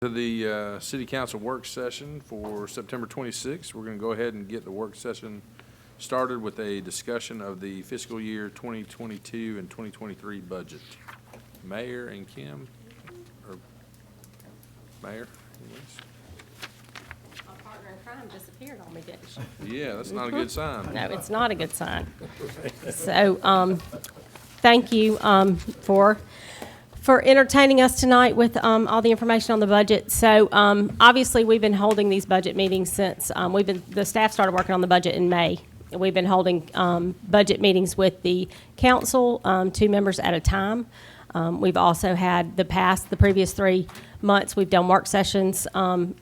To the City Council work session for September 26th. We're going to go ahead and get the work session started with a discussion of the fiscal year 2022 and 2023 budget. Mayor and Kim, or Mayor? My partner in crime disappeared on me, didn't she? Yeah, that's not a good sign. No, it's not a good sign. So, thank you for entertaining us tonight with all the information on the budget. So, obviously, we've been holding these budget meetings since the staff started working on the budget in May. We've been holding budget meetings with the council, 2 members at a time. We've also had the previous 3 months, we've done work sessions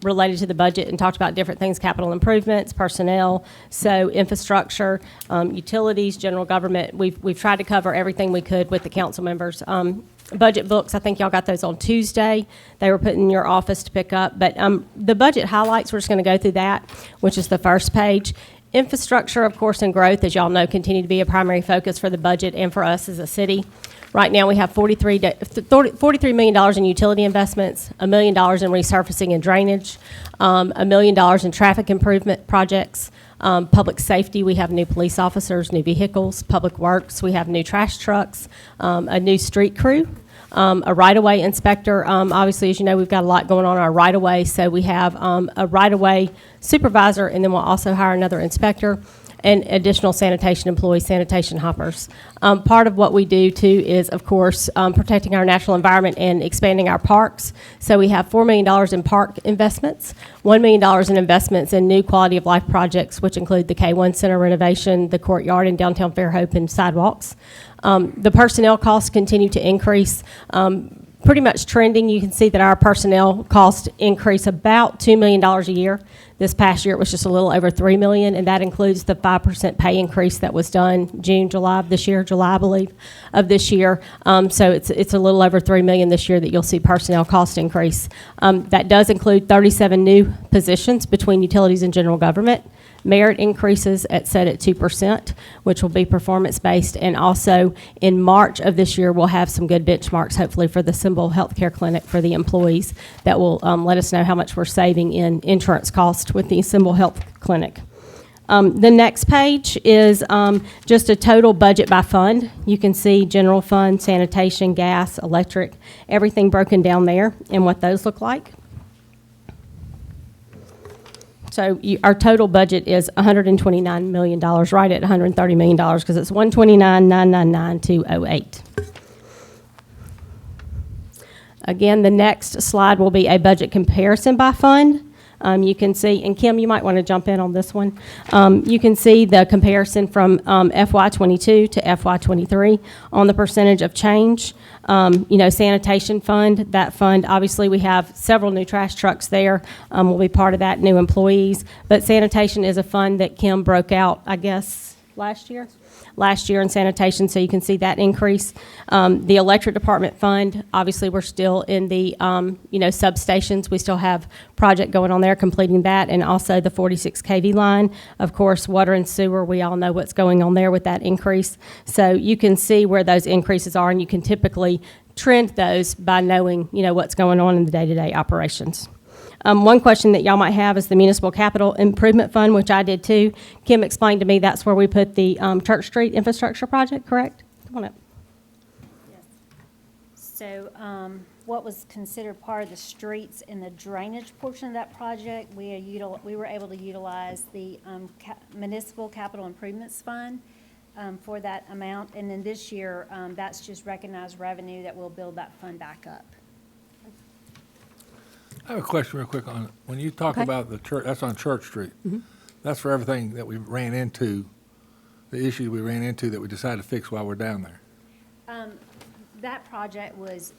related to the budget and talked about different things, capital improvements, personnel, so infrastructure, utilities, general government. We've tried to cover everything we could with the council members. Budget books, I think y'all got those on Tuesday. They were put in your office to pick up. But the budget highlights, we're just going to go through that, which is the first page. Infrastructure, of course, and growth, as y'all know, continue to be a primary focus for the budget and for us as a city. Right now, we have $43 million in utility investments, $1 million in resurfacing and drainage, $1 million in traffic improvement projects, public safety, we have new police officers, new vehicles, public works, we have new trash trucks, a new street crew, a right-of-way inspector. Obviously, as you know, we've got a lot going on in our right-of-way, so we have a right-of-way supervisor, and then we'll also hire another inspector and additional sanitation employees, sanitation hoppers. Part of what we do, too, is, of course, protecting our natural environment and expanding our parks. So we have $4 million in park investments, $1 million in investments in new quality of life projects, which include the K1 Center renovation, the courtyard in downtown Fairhope, and sidewalks. The personnel costs continue to increase. Pretty much trending, you can see that our personnel costs increase about $2 million a year. This past year, it was just a little over $3 million, and that includes the 5% pay increase that was done July, I believe, of this year. So it's a little over $3 million this year that you'll see personnel cost increase. That does include 37 new positions between utilities and general government. Merit increases set at 2%, which will be performance-based. And also, in March of this year, we'll have some good benchmarks, hopefully, for the Symbol Healthcare Clinic for the employees that will let us know how much we're saving in insurance costs with the Symbol Health Clinic. The next page is just a total budget by fund. You can see general fund, sanitation, gas, electric, everything broken down there and what those look like. So our total budget is $129 million, right at $130 million, because it's $129,999,208. Again, the next slide will be a budget comparison by fund. You can see, and Kim, you might want to jump in on this one. You can see the comparison from FY22 to FY23 on the percentage of change. Sanitation fund, that fund, obviously we have several new trash trucks there. Will be part of that, new employees. But sanitation is a fund that Kim broke out, I guess, last year in sanitation, so you can see that increase. The electric department fund, obviously we're still in the, substations. We still have project going on there, completing that, and also the 46 kV line. Of course, water and sewer, we all know what's going on there with that increase. So you can see where those increases are, and you can typically trend those by knowing, what's going on in the day-to-day operations. One question that y'all might have is the Municipal Capital Improvement Fund, which I did too. Kim explained to me that's where we put the Church Street infrastructure project, correct? Come on up. Yes. So what was considered part of the streets and the drainage portion of that project, we were able to utilize the Municipal Capital Improvements Fund for that amount. And then this year, that's just recognized revenue that will build that fund back up. I have a question real quick on, when you talk about the church, that's on Church Street. Mm-hmm. That's for everything that we ran into, the issue we ran into that we decided to fix while we're down there. That project was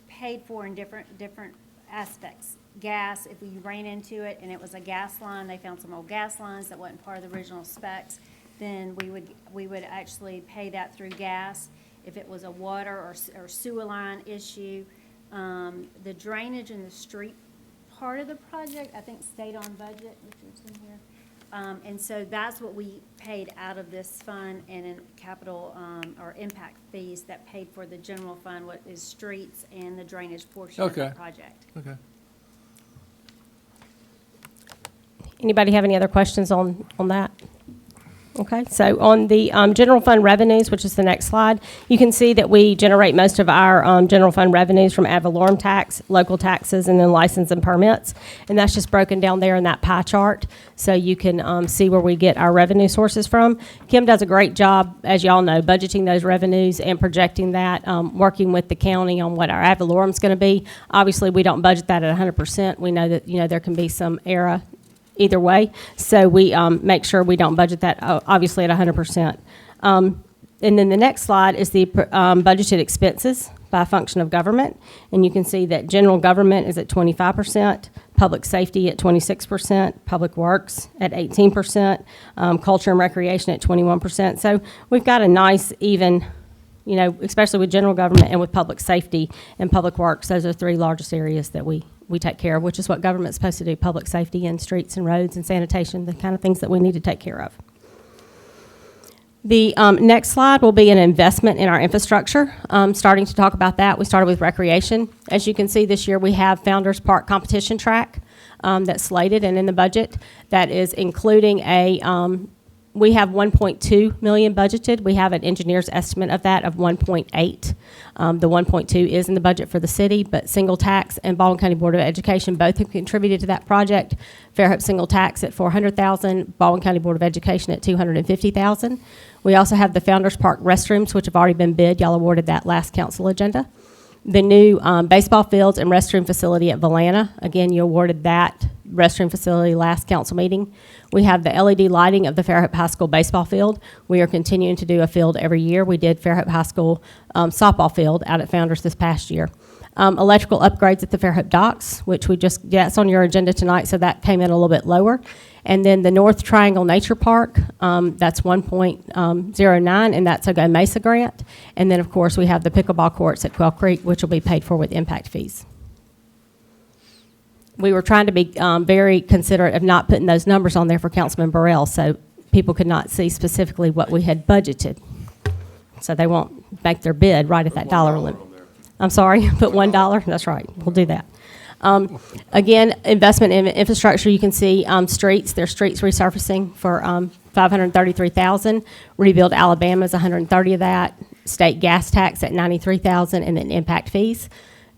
paid for in different aspects. Gas, if we ran into it and it was a gas line, they found some old gas lines that wasn't part of the original specs, then we would actually pay that through gas. If it was a water or sewer line issue, the drainage in the street part of the project, I think, stayed on budget, which is in here. And so that's what we paid out of this fund, and in capital or impact fees that paid for the general fund, what is streets and the drainage portion of the project. Okay. Anybody have any other questions on that? Okay, so on the general fund revenues, which is the next slide, you can see that we generate most of our general fund revenues from ad valorem tax, local taxes, and then license and permits. And that's just broken down there in that pie chart, so you can see where we get our revenue sources from. Kim does a great job, as y'all know, budgeting those revenues and projecting that, working with the county on what our ad valorem is going to be. Obviously, we don't budget that at 100%. We know that, there can be some error either way, so we make sure we don't budget that obviously at 100%. And then the next slide is the budgeted expenses by function of government, and you can see that general government is at 25%, public safety at 26%, public works at 18%, culture and recreation at 21%. So we've got a nice even, especially with general government and with public safety and public works. Those are the three largest areas that we take care of, which is what government's supposed to do: public safety and streets and roads and sanitation, the kind of things that we need to take care of. The next slide will be an investment in our infrastructure. Starting to talk about that, we started with recreation. As you can see, this year we have Founders Park competition track that's slated and in the budget. That is including we have 1.2 million budgeted. We have an engineer's estimate of that of 1.8. The 1.2 is in the budget for the city, but single tax and Baldwin County Board of Education both have contributed to that project. Fairhope single tax at $400,000, Baldwin County Board of Education at $250,000. We also have the Founders Park restrooms, which have already been bid. Y'all awarded that last council agenda. The new baseball fields and restroom facility at Valana. Again, you awarded that restroom facility last council meeting. We have the LED lighting of the Fairhope High School baseball field. We are continuing to do a field every year. We did Fairhope High School softball field out at Founders this past year. Electrical upgrades at the Fairhope docks, which that's on your agenda tonight, so that came in a little bit lower. And then the North Triangle Nature Park, that's 1.09, and that's a Go Mesa grant. And then, of course, we have the pickleball courts at Quail Creek, which will be paid for with impact fees. We were trying to be very considerate of not putting those numbers on there for Councilman Burrell, so people could not see specifically what we had budgeted. So they won't make their bid right at that dollar limit. I'm sorry, put $1? That's right, we'll do that. Again, investment in infrastructure, you can see streets, there's streets resurfacing for $533,000. Rebuild Alabama is $130,000 of that. State gas tax at $93,000, and then impact fees.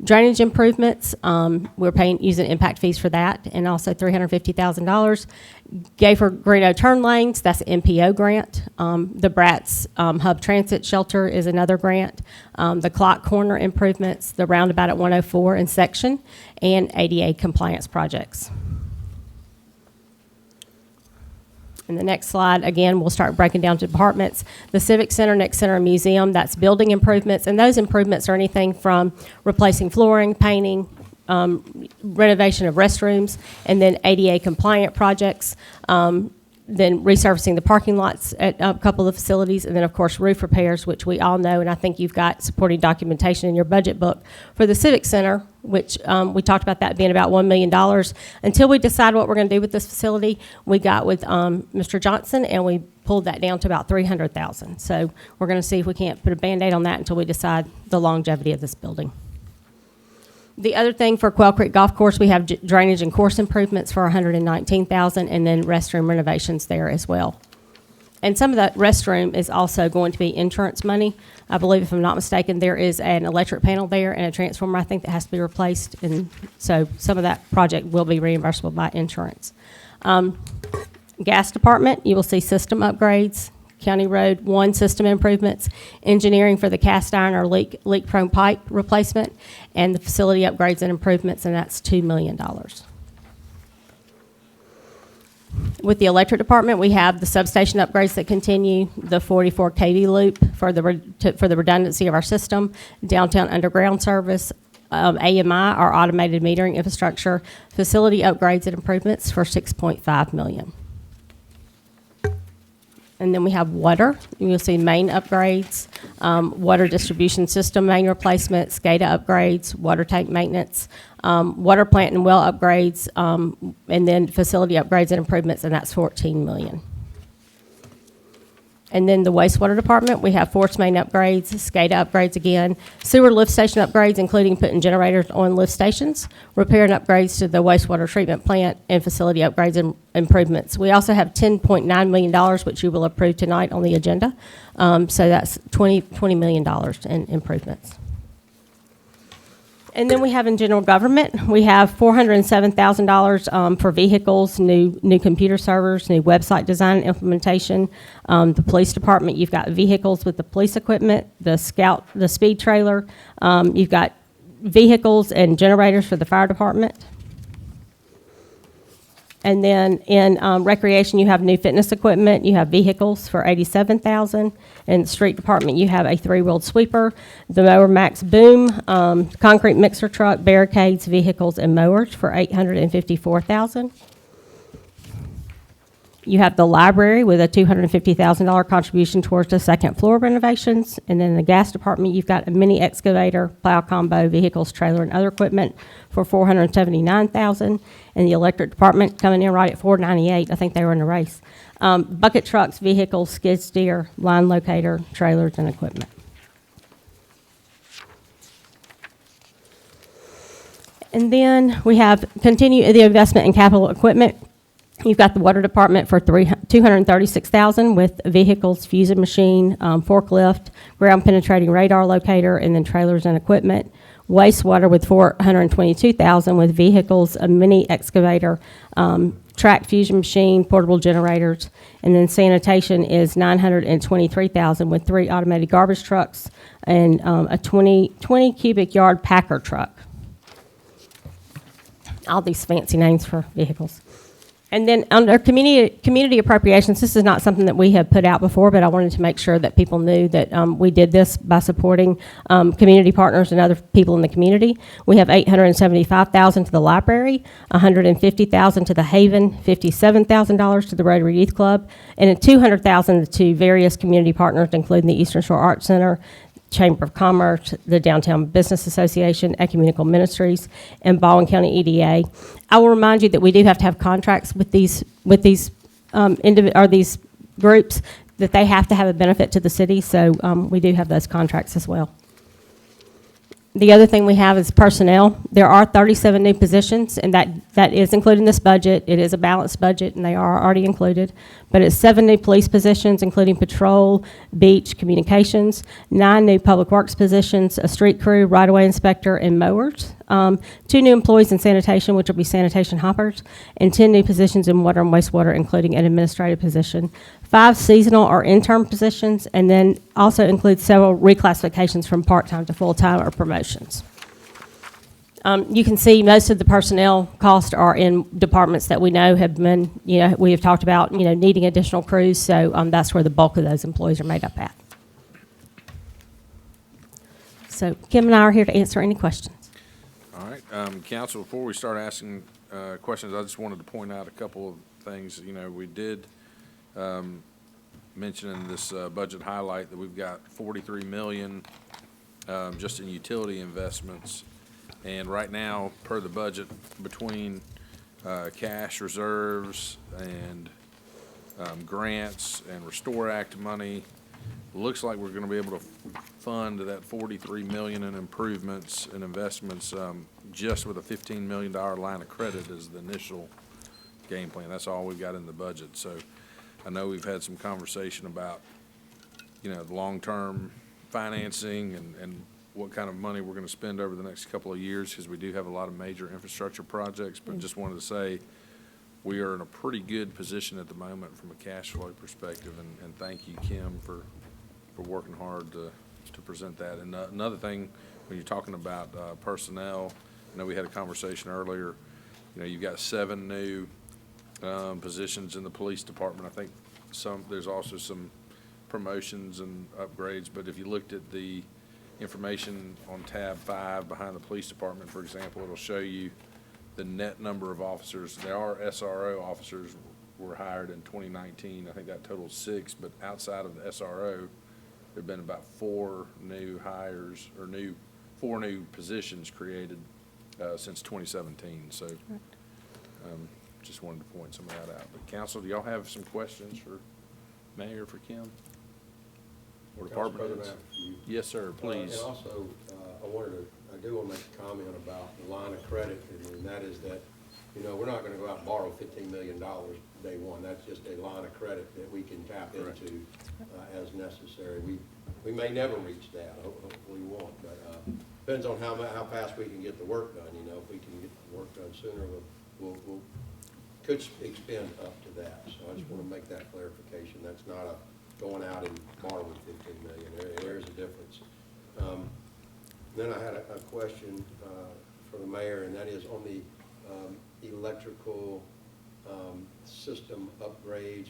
Drainage improvements, we're using impact fees for that, and also $350,000. Gayfer Greeno turn lanes, that's an MPO grant. The Bratz Hub Transit Shelter is another grant. The Clock Corner improvements, the roundabout at 104 in section, and ADA compliance projects. In the next slide, again, we'll start breaking down to departments. The Civic Center, Nick Center, and Museum, that's building improvements, and those improvements are anything from replacing flooring, painting, renovation of restrooms, and then ADA compliant projects, then resurfacing the parking lots at a couple of facilities, and then, of course, roof repairs, which we all know, and I think you've got supporting documentation in your budget book for the Civic Center, which we talked about that being about $1 million. Until we decide what we're going to do with this facility, we got with Mr. Johnson, and we pulled that down to about $300,000. So we're going to see if we can't put a Band-Aid on that until we decide the longevity of this building. The other thing for Quail Creek Golf Course, we have drainage and course improvements for $119,000, and then restroom renovations there as well. And some of that restroom is also going to be insurance money. I believe, if I'm not mistaken, there is an electric panel there and a transformer, I think, that has to be replaced. And so some of that project will be reimbursable by insurance. Gas department, you will see system upgrades, County Road 1 system improvements, engineering for the cast iron or leak-prone pipe replacement, and the facility upgrades and improvements, and that's $2 million. With the electric department, we have the substation upgrades that continue, the 44 kV loop for the redundancy of our system, downtown underground service, AMI, our automated metering infrastructure, facility upgrades and improvements for $6.5 million. And then we have water. You'll see main upgrades, water distribution system main replacement, SCADA upgrades, water tank maintenance, water plant and well upgrades, and then facility upgrades and improvements, and that's $14 million. And then the wastewater department, we have force main upgrades, SCADA upgrades again, sewer lift station upgrades, including putting generators on lift stations, repair and upgrades to the wastewater treatment plant, and facility upgrades and improvements. We also have $10.9 million, which you will approve tonight on the agenda. So that's $20 million in improvements. And then we have in general government, we have $407,000 for vehicles, new computer servers, new website design and implementation. The police department, you've got vehicles with the police equipment, the speed trailer. You've got vehicles and generators for the fire department. And then in recreation, you have new fitness equipment, you have vehicles for $87,000. In the street department, you have a 3-wheeled sweeper, the Mower Max Boom, concrete mixer truck, barricades, vehicles, and mowers for $854,000. You have the library with a $250,000 contribution towards the second floor renovations. And then in the gas department, you've got a mini excavator, plow combo, vehicles, trailer, and other equipment for $479,000. And the electric department coming in right at $498,000. I think they were in the race. Bucket trucks, vehicles, skid steer, line locator, trailers, and equipment. And then we have continue the investment in capital equipment. You've got the water department for $236,000 with vehicles, fusing machine, forklift, ground penetrating radar locator, and then trailers and equipment. Wastewater with $422,000 with vehicles, a mini excavator, track fusion machine, portable generators, and then sanitation is $923,000 with 3 automated garbage trucks and a 20 cubic yard packer truck. All these fancy names for vehicles. And then under community appropriations, this is not something that we have put out before, but I wanted to make sure that people knew that we did this by supporting community partners and other people in the community. We have $875,000 to the library, $150,000 to the Haven, $57,000 to the Rotary Youth Club, and $200,000 to various community partners, including the Eastern Shore Arts Center, Chamber of Commerce, the Downtown Business Association, Ecumenical Ministries, and Baldwin County EDA. I will remind you that we do have to have contracts with these groups, that they have to have a benefit to the city, so we do have those contracts as well. The other thing we have is personnel. There are 37 new positions, and that is included in this budget. It is a balanced budget, and they are already included. But it's 7 new police positions, including patrol, beach, communications, 9 new public works positions, a street crew, right-of-way inspector, and mowers. 2 new employees in sanitation, which will be sanitation hoppers, and 10 new positions in water and wastewater, including an administrative position. 5 seasonal or intern positions, and then also includes several reclassifications from part-time to full-time or promotions. You can see most of the personnel costs are in departments that we know have been, we have talked about, needing additional crews, so that's where the bulk of those employees are made up at. So Kim and I are here to answer any questions. All right, council, before we start asking questions, I just wanted to point out a couple of things. We did mention in this budget highlight that we've got $43 million just in utility investments. And right now, per the budget, between cash reserves and grants and Restore Act money, looks like we're going to be able to fund that $43 million in improvements and investments just with a $15 million line of credit as the initial game plan. That's all we've got in the budget. So I know we've had some conversation about, the long-term financing and what kind of money we're going to spend over the next couple of years, because we do have a lot of major infrastructure projects. But just wanted to say we are in a pretty good position at the moment from a cash flow perspective, and thank you, Kim, for working hard to present that. And another thing, when you're talking about personnel, I know we had a conversation earlier. You've got 7 new positions in the police department. I think there's also some promotions and upgrades. But if you looked at the information on tab 5 behind the police department, for example, it'll show you the net number of officers. There are SRO officers were hired in 2019. I think that totals 6. But outside of the SRO, there have been about 4 new hires or 4 new positions created since 2017. So just wanted to point some of that out. But council, do y'all have some questions for Mayor, for Kim? or Council department President, heads. you- Yes, sir, please. And also, I do want to make a comment about the line of credit, and that is that, we're not going to go out and borrow $15 million day one. That's just a line of credit that we can tap Correct. into as necessary. We may never reach that, hopefully we won't, but depends on how fast we can get the work done. If we can get the work done sooner, we'll could expend up to that. So I just want to make that clarification. That's not a going out and borrowing 15 million. There's a difference. Then I had a question for the mayor, and that is on the electrical system upgrades.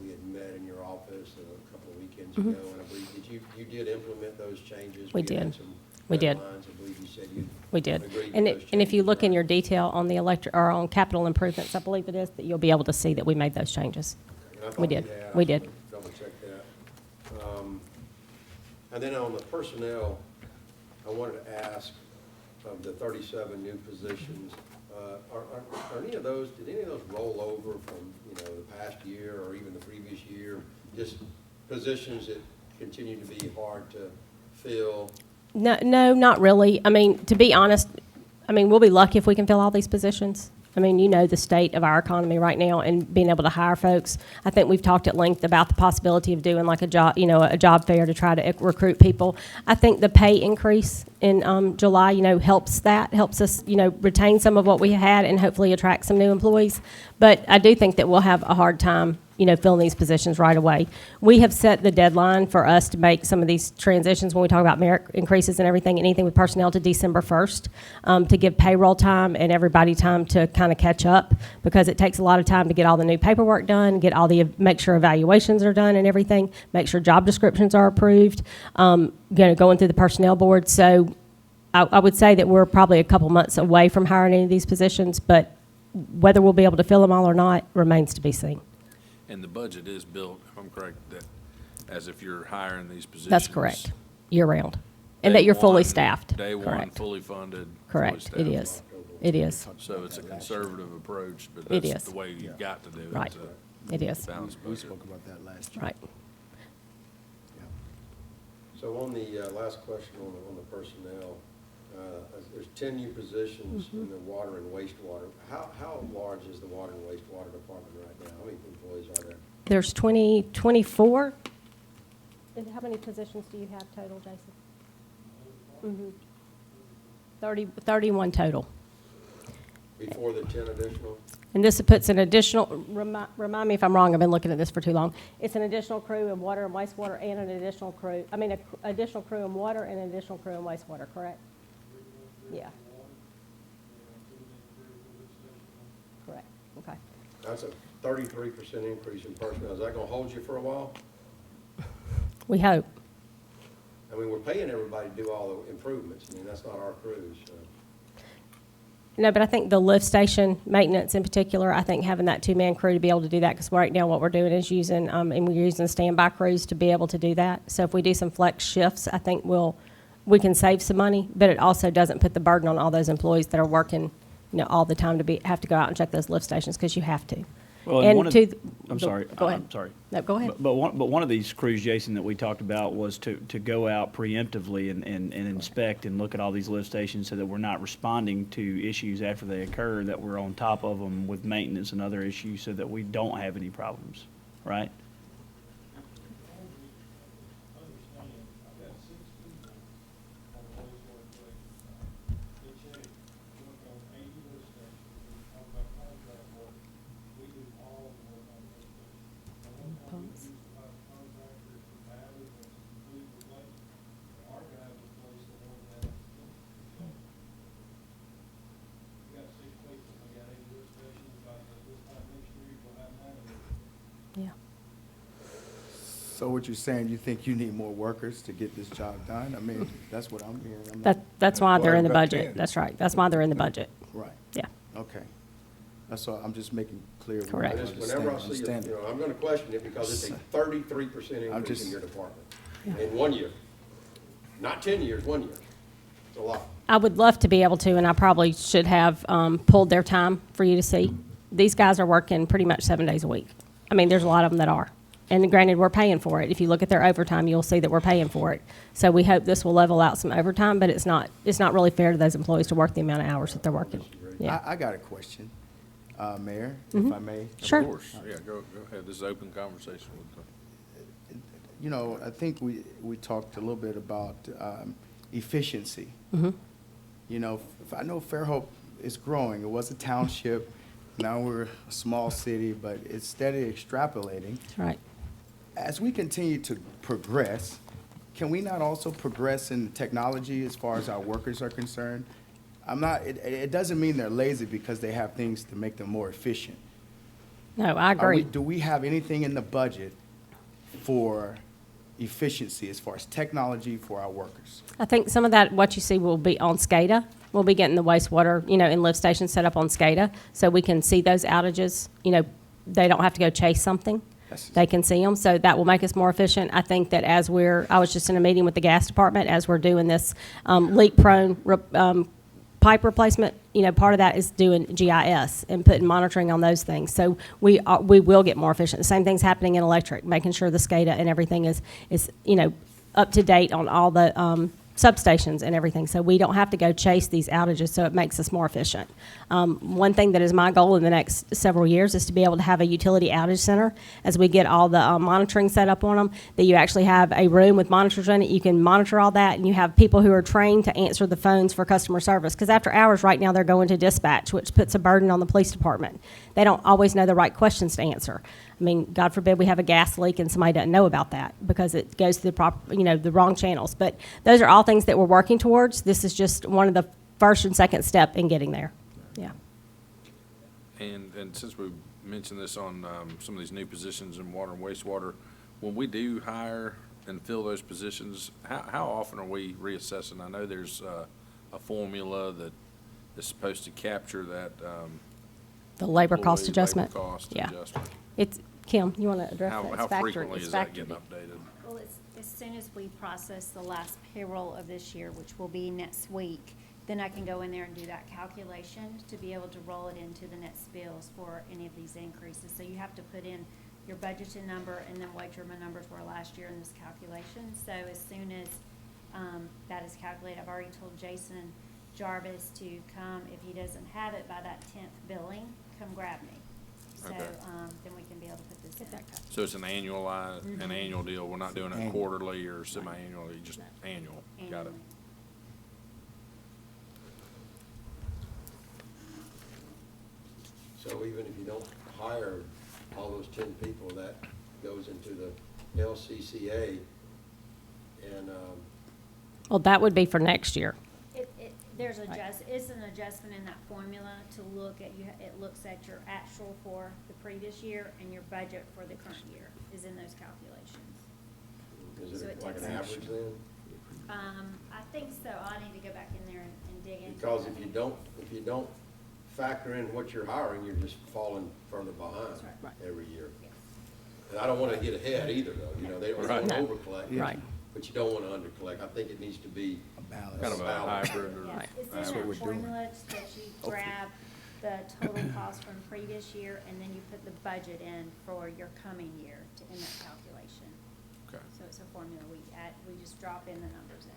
We had met in your office a couple of weekends ago, and I believe you did implement those changes. We had did. some We did. deadlines. I believe you said you We did. agreed And with those and if you changes, look in right? your detail on the or on capital improvements, I believe it is, that you'll be able to see that we made those changes. And I thought We did. you had. We I did. just wanted to double check that. And then on the personnel, I wanted to ask of the 37 new positions, are any of those, did any of those roll over from, the past year or even the previous year? Just positions that continue to be hard to fill? No, not really. I mean, to be honest, we'll be lucky if we can fill all these positions. The state of our economy right now and being able to hire folks. I think we've talked at length about the possibility of doing like a job fair to try to recruit people. I think the pay increase in July, helps us, retain some of what we had and hopefully attract some new employees. But I do think that we'll have a hard time, filling these positions right away. We have set the deadline for us to make some of these transitions when we talk about merit increases and everything, anything with personnel, to December 1st, to give payroll time and everybody time to kind of catch up, because it takes a lot of time to get all the new paperwork done, make sure evaluations are done and everything, make sure job descriptions are approved, going through the personnel board. So I would say that we're probably a couple months away from hiring any of these positions, but whether we'll be able to fill them all or not remains to be seen. And the budget is built, if I'm correct, that as if you're hiring these positions. That's correct, year-round. And day that you're fully one- staffed. Day one, Correct. fully funded. fully Correct, it staffed. is. It is, So it's a conservative approach, but It that's is. the way you've got to do it. Right. to it is, balance We budget. spoke about that last year. right. So on the last question on the personnel, there's 10 new positions in the water and wastewater. How large is the water and wastewater department right now? How many employees are there? There's 24. How many positions do you have total, Jason? 31 total. Before the 10 additional? And this puts an additional, remind me if I'm wrong, I've been looking at this for too long. It's an additional crew in water and wastewater and an additional crew, additional crew in water and an additional crew in wastewater, correct? Yeah. Correct, okay. That's a 33% increase in personnel. Is that going to hold you for a while? We hope. We're paying everybody to do all the improvements. That's not our crews. So. No, but I think the lift station maintenance in particular, I think having that two-man crew to be able to do that, because right now what we're doing is using, and we're using standby crews to be able to do that. So if we do some flex shifts, I think we can save some money, but it also doesn't put the burden on all those employees that are working, all the time have to go out and check those lift stations, because you have to. Well, And one of- to, I'm sorry. Go ahead. I'm sorry. No, go ahead. But one of these crews, Jason, that we talked about was to go out preemptively and inspect and look at all these lift stations so that we're not responding to issues after they occur, that we're on top of them with maintenance and other issues so that we don't have any problems, right? Pumps. Yeah. So what you're saying, you think you need more workers to get this job done? That's what I'm hearing. I'm not- That's why they're in the Well, about budget. 10. That's right. That's why they're in the budget. Right, Yeah. okay. That's all, I'm just making clear. what Correct. Whenever I see it, understand it. I'm going to question it because it's a 33% increase in your department in 1 year. Not 10 years, 1 year. It's a lot. I would love to be able to, and I probably should have pulled their time for you to see. These guys are working pretty much 7 days a week. There's a lot of them that are. And granted, we're paying for it. If you look at their overtime, you'll see that we're paying for it. So we hope this will level out some overtime, but it's not really fair to those employees to work the amount of hours that they're working. Yeah. I got a question, Mayor, if I may. Sure. Of course, yeah, go ahead. This is open conversation with the. You know, I think we talked a little bit about efficiency. You know, I know Fairhope is growing. It was a township. Now we're a small city, but it's steady extrapolating. That's right. As we continue to progress, can we not also progress in technology as far as our workers are concerned? It doesn't mean they're lazy because they have things to make them more efficient. No, I agree. Do we have anything in the budget for efficiency as far as technology for our workers? I think some of that, what you see, will be on SCADA. We'll be getting the wastewater, in lift stations set up on SCADA, so we can see those outages. They don't have to go chase something. That's- They can see them, so that will make us more efficient. I think that I was just in a meeting with the gas department as we're doing this leak-prone pipe replacement. Part of that is doing GIS and putting monitoring on those things. So we will get more efficient. The same thing's happening in electric, making sure the SCADA and everything is up to date on all the substations and everything, so we don't have to go chase these outages, so it makes us more efficient. One thing that is my goal in the next several years is to be able to have a utility outage center as we get all the monitoring set up on them, that you actually have a room with monitors in it. You can monitor all that, and you have people who are trained to answer the phones for customer service, because after hours right now they're going to dispatch, which puts a burden on the police department. They don't always know the right questions to answer. I mean, God forbid we have a gas leak and somebody doesn't know about that because it goes to the wrong channels. But those are all things that we're working towards. This is just one of the first and second step in getting there. Yeah. And since we mentioned this on some of these new positions in water and wastewater, when we do hire and fill those positions, how often are we reassessing? I know there's a formula that is supposed to capture that The labor cost employee adjustment. labor cost Yeah. adjustment. It's, Kim, you want to address that? It's How factored- frequently it's is that factored getting in. updated? Well, as soon as we process the last payroll of this year, which will be next week, then I can go in there and do that calculation to be able to roll it into the next bills for any of these increases. So you have to put in your budgeted number and then what your numbers were last year in this calculation. So as soon as that is calculated, I've already told Jason Jarvis to come, if he doesn't have it by that 10th billing, come grab me. So Okay. then we can be able to put this in. So it's an annual deal. We're not doing it Annual. quarterly or semi-annually, just annual. Got it. Annually. So even if you don't hire all those 10 people, that goes into the LCCA, and, Well, that would be for next year. It's an adjustment in that formula to look at, it looks at your actual for the previous year and your budget for the current year is in those calculations. is So it it like an takes- average then? I think so. I need to go back in there and dig into it. Because if you don't factor in what you're hiring, you're just falling further behind That's right. every year. Yes. And I don't want to get ahead either, though, they don't Right. want to No. overcollect. Right. But you don't want to undercollect. I think it needs to be A balance. Kind of a balance. hybrid or. Yes, it's That's in what we're that doing. formula that you grab the total cost from previous year and then you put the budget in for your coming year in that calculation. Okay. So it's a formula we just drop in the numbers in.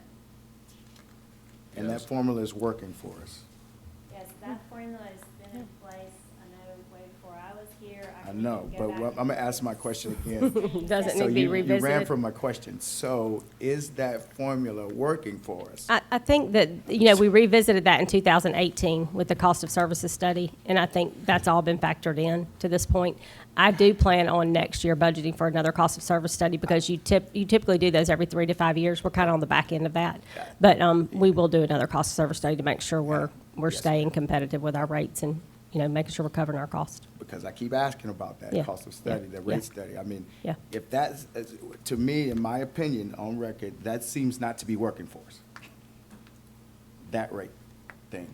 And that formula is working for us. Yes, that formula has been in place, I know, way before I was here. I can know, go but back I'm and gonna look ask at my this. question again. Does it So need to be you ran revisited? from my question. So is that formula working for us? I think that, we revisited that in 2018 with the cost of services study, and I think that's all been factored in to this point. I do plan on next year budgeting for another cost of service study because you typically do those every 3 to 5 years. We're kind of on the back end of that. But we will do another cost of service study to make sure we're Yes. staying competitive with our rates and, making sure we're covering our costs. Because I keep asking about that Yeah. cost of study, Yeah. the rate Yeah. study. I mean, Yeah. if that's, to me, in my opinion, on record, that seems not to be working for us. That rate thing,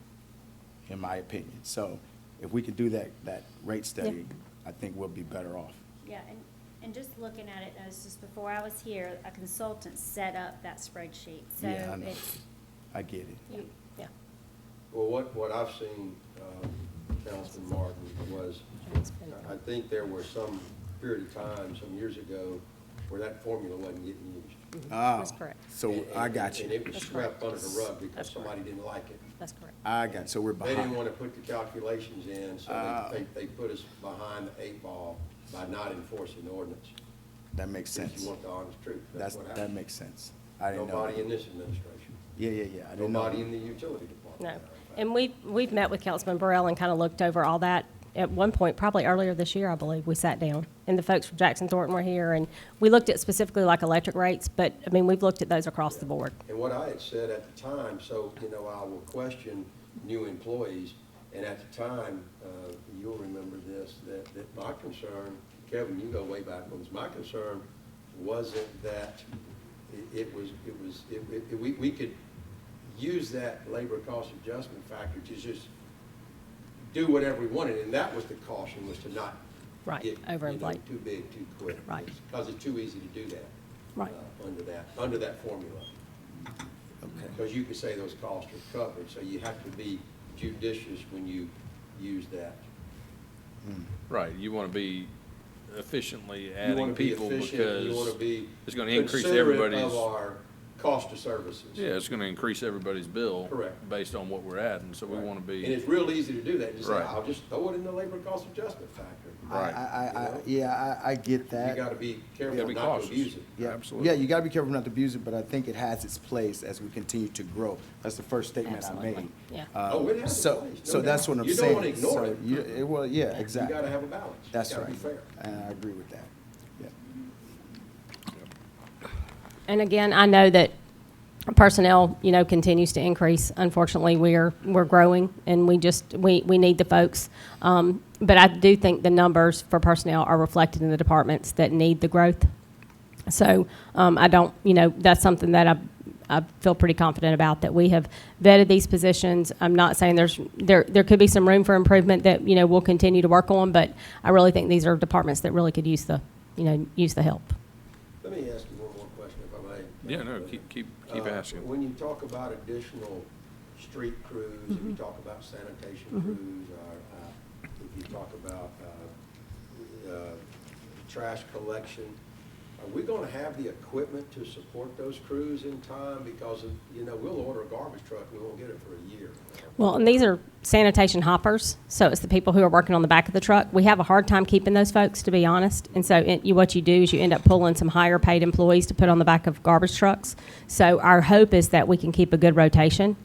in my opinion. So if we could do that rate study, I think we'll be better off. Yeah, and just looking at it, as just before I was here, a consultant set up that spreadsheet. So Yeah, I know. it's, I get it. Yeah. Well, what I've seen, Councilman Martin, was, I think there were some period of time some years ago where that formula wasn't getting used. That's correct. So I got And you. it was swept under the rug because That's correct. somebody didn't like it. That's correct. I got you. So we're They didn't behind. want to put the calculations in, so they put us behind the 8 ball by not enforcing the ordinance. That makes If sense. you want the honest truth, that's what That happened. makes sense. I didn't know. Nobody in this administration, Yeah. I didn't know. nobody in the utility department. No. matter of fact. And we've met with Councilman Burrell and kind of looked over all that. At one point, probably earlier this year, I believe, we sat down, and the folks from Jackson Thornton were here, and we looked at specifically like electric rates, but, I mean, we've looked at those across the board. And what I had said at the time, so, I will question new employees, and at the time, you'll remember this, that my concern, Kevin, you go way back, my concern wasn't that we could use that labor cost adjustment factor to just do whatever we wanted, and that was the caution, was to not Right, get, overinflate. too big, too quick. Right. Because it's too easy to do that. Right. Under that formula. Okay. Because you could say those costs are covered, so you have to be judicious when you use that. Right, you want to be efficiently You adding wanna be people efficient, you wanna because be it's going to increase considerate everybody's, of our cost of services. yeah, it's going to increase everybody's bill. Correct. Based on what we're adding, so we Right. want to And be, it's real easy to do that, just say, Right. I'll just throw it in the labor cost adjustment factor. right. I get You that. gotta be You careful gotta be not to cautious. abuse it. Yeah, Absolutely. yeah, you gotta be careful not to abuse it, but I think it has its place as we continue to grow. That's the first statement I Absolutely, made. yeah. Oh, it has its So, place, no so that's doubt. what I'm You saying. don't wanna ignore So it. Well, yeah, You exactly. gotta have a balance. That's Gotta right. be fair. And I agree with that. Yeah. And again, I know that personnel, continues to increase. Unfortunately, we're growing, and we need the folks. But I do think the numbers for personnel are reflected in the departments that need the growth. So I don't, that's something that I feel pretty confident about, that we have vetted these positions. I'm not saying there could be some room for improvement that, we'll continue to work on, but I really think these are departments that really could use the help. Let me ask you one more question, if I may. Yeah, no, keep asking. When you talk about additional street crews, if you talk about sanitation crews, or if you talk about trash collection, are we gonna have the equipment to support those crews in time? Because, we'll order a garbage truck, we won't get it for a year. Well, and these are sanitation hoppers, so it's the people who are working on the back of the truck. We have a hard time keeping those folks, to be honest. And so what you do is you end up pulling some higher paid employees to put on the back of garbage trucks. So our hope is that we can keep a good rotation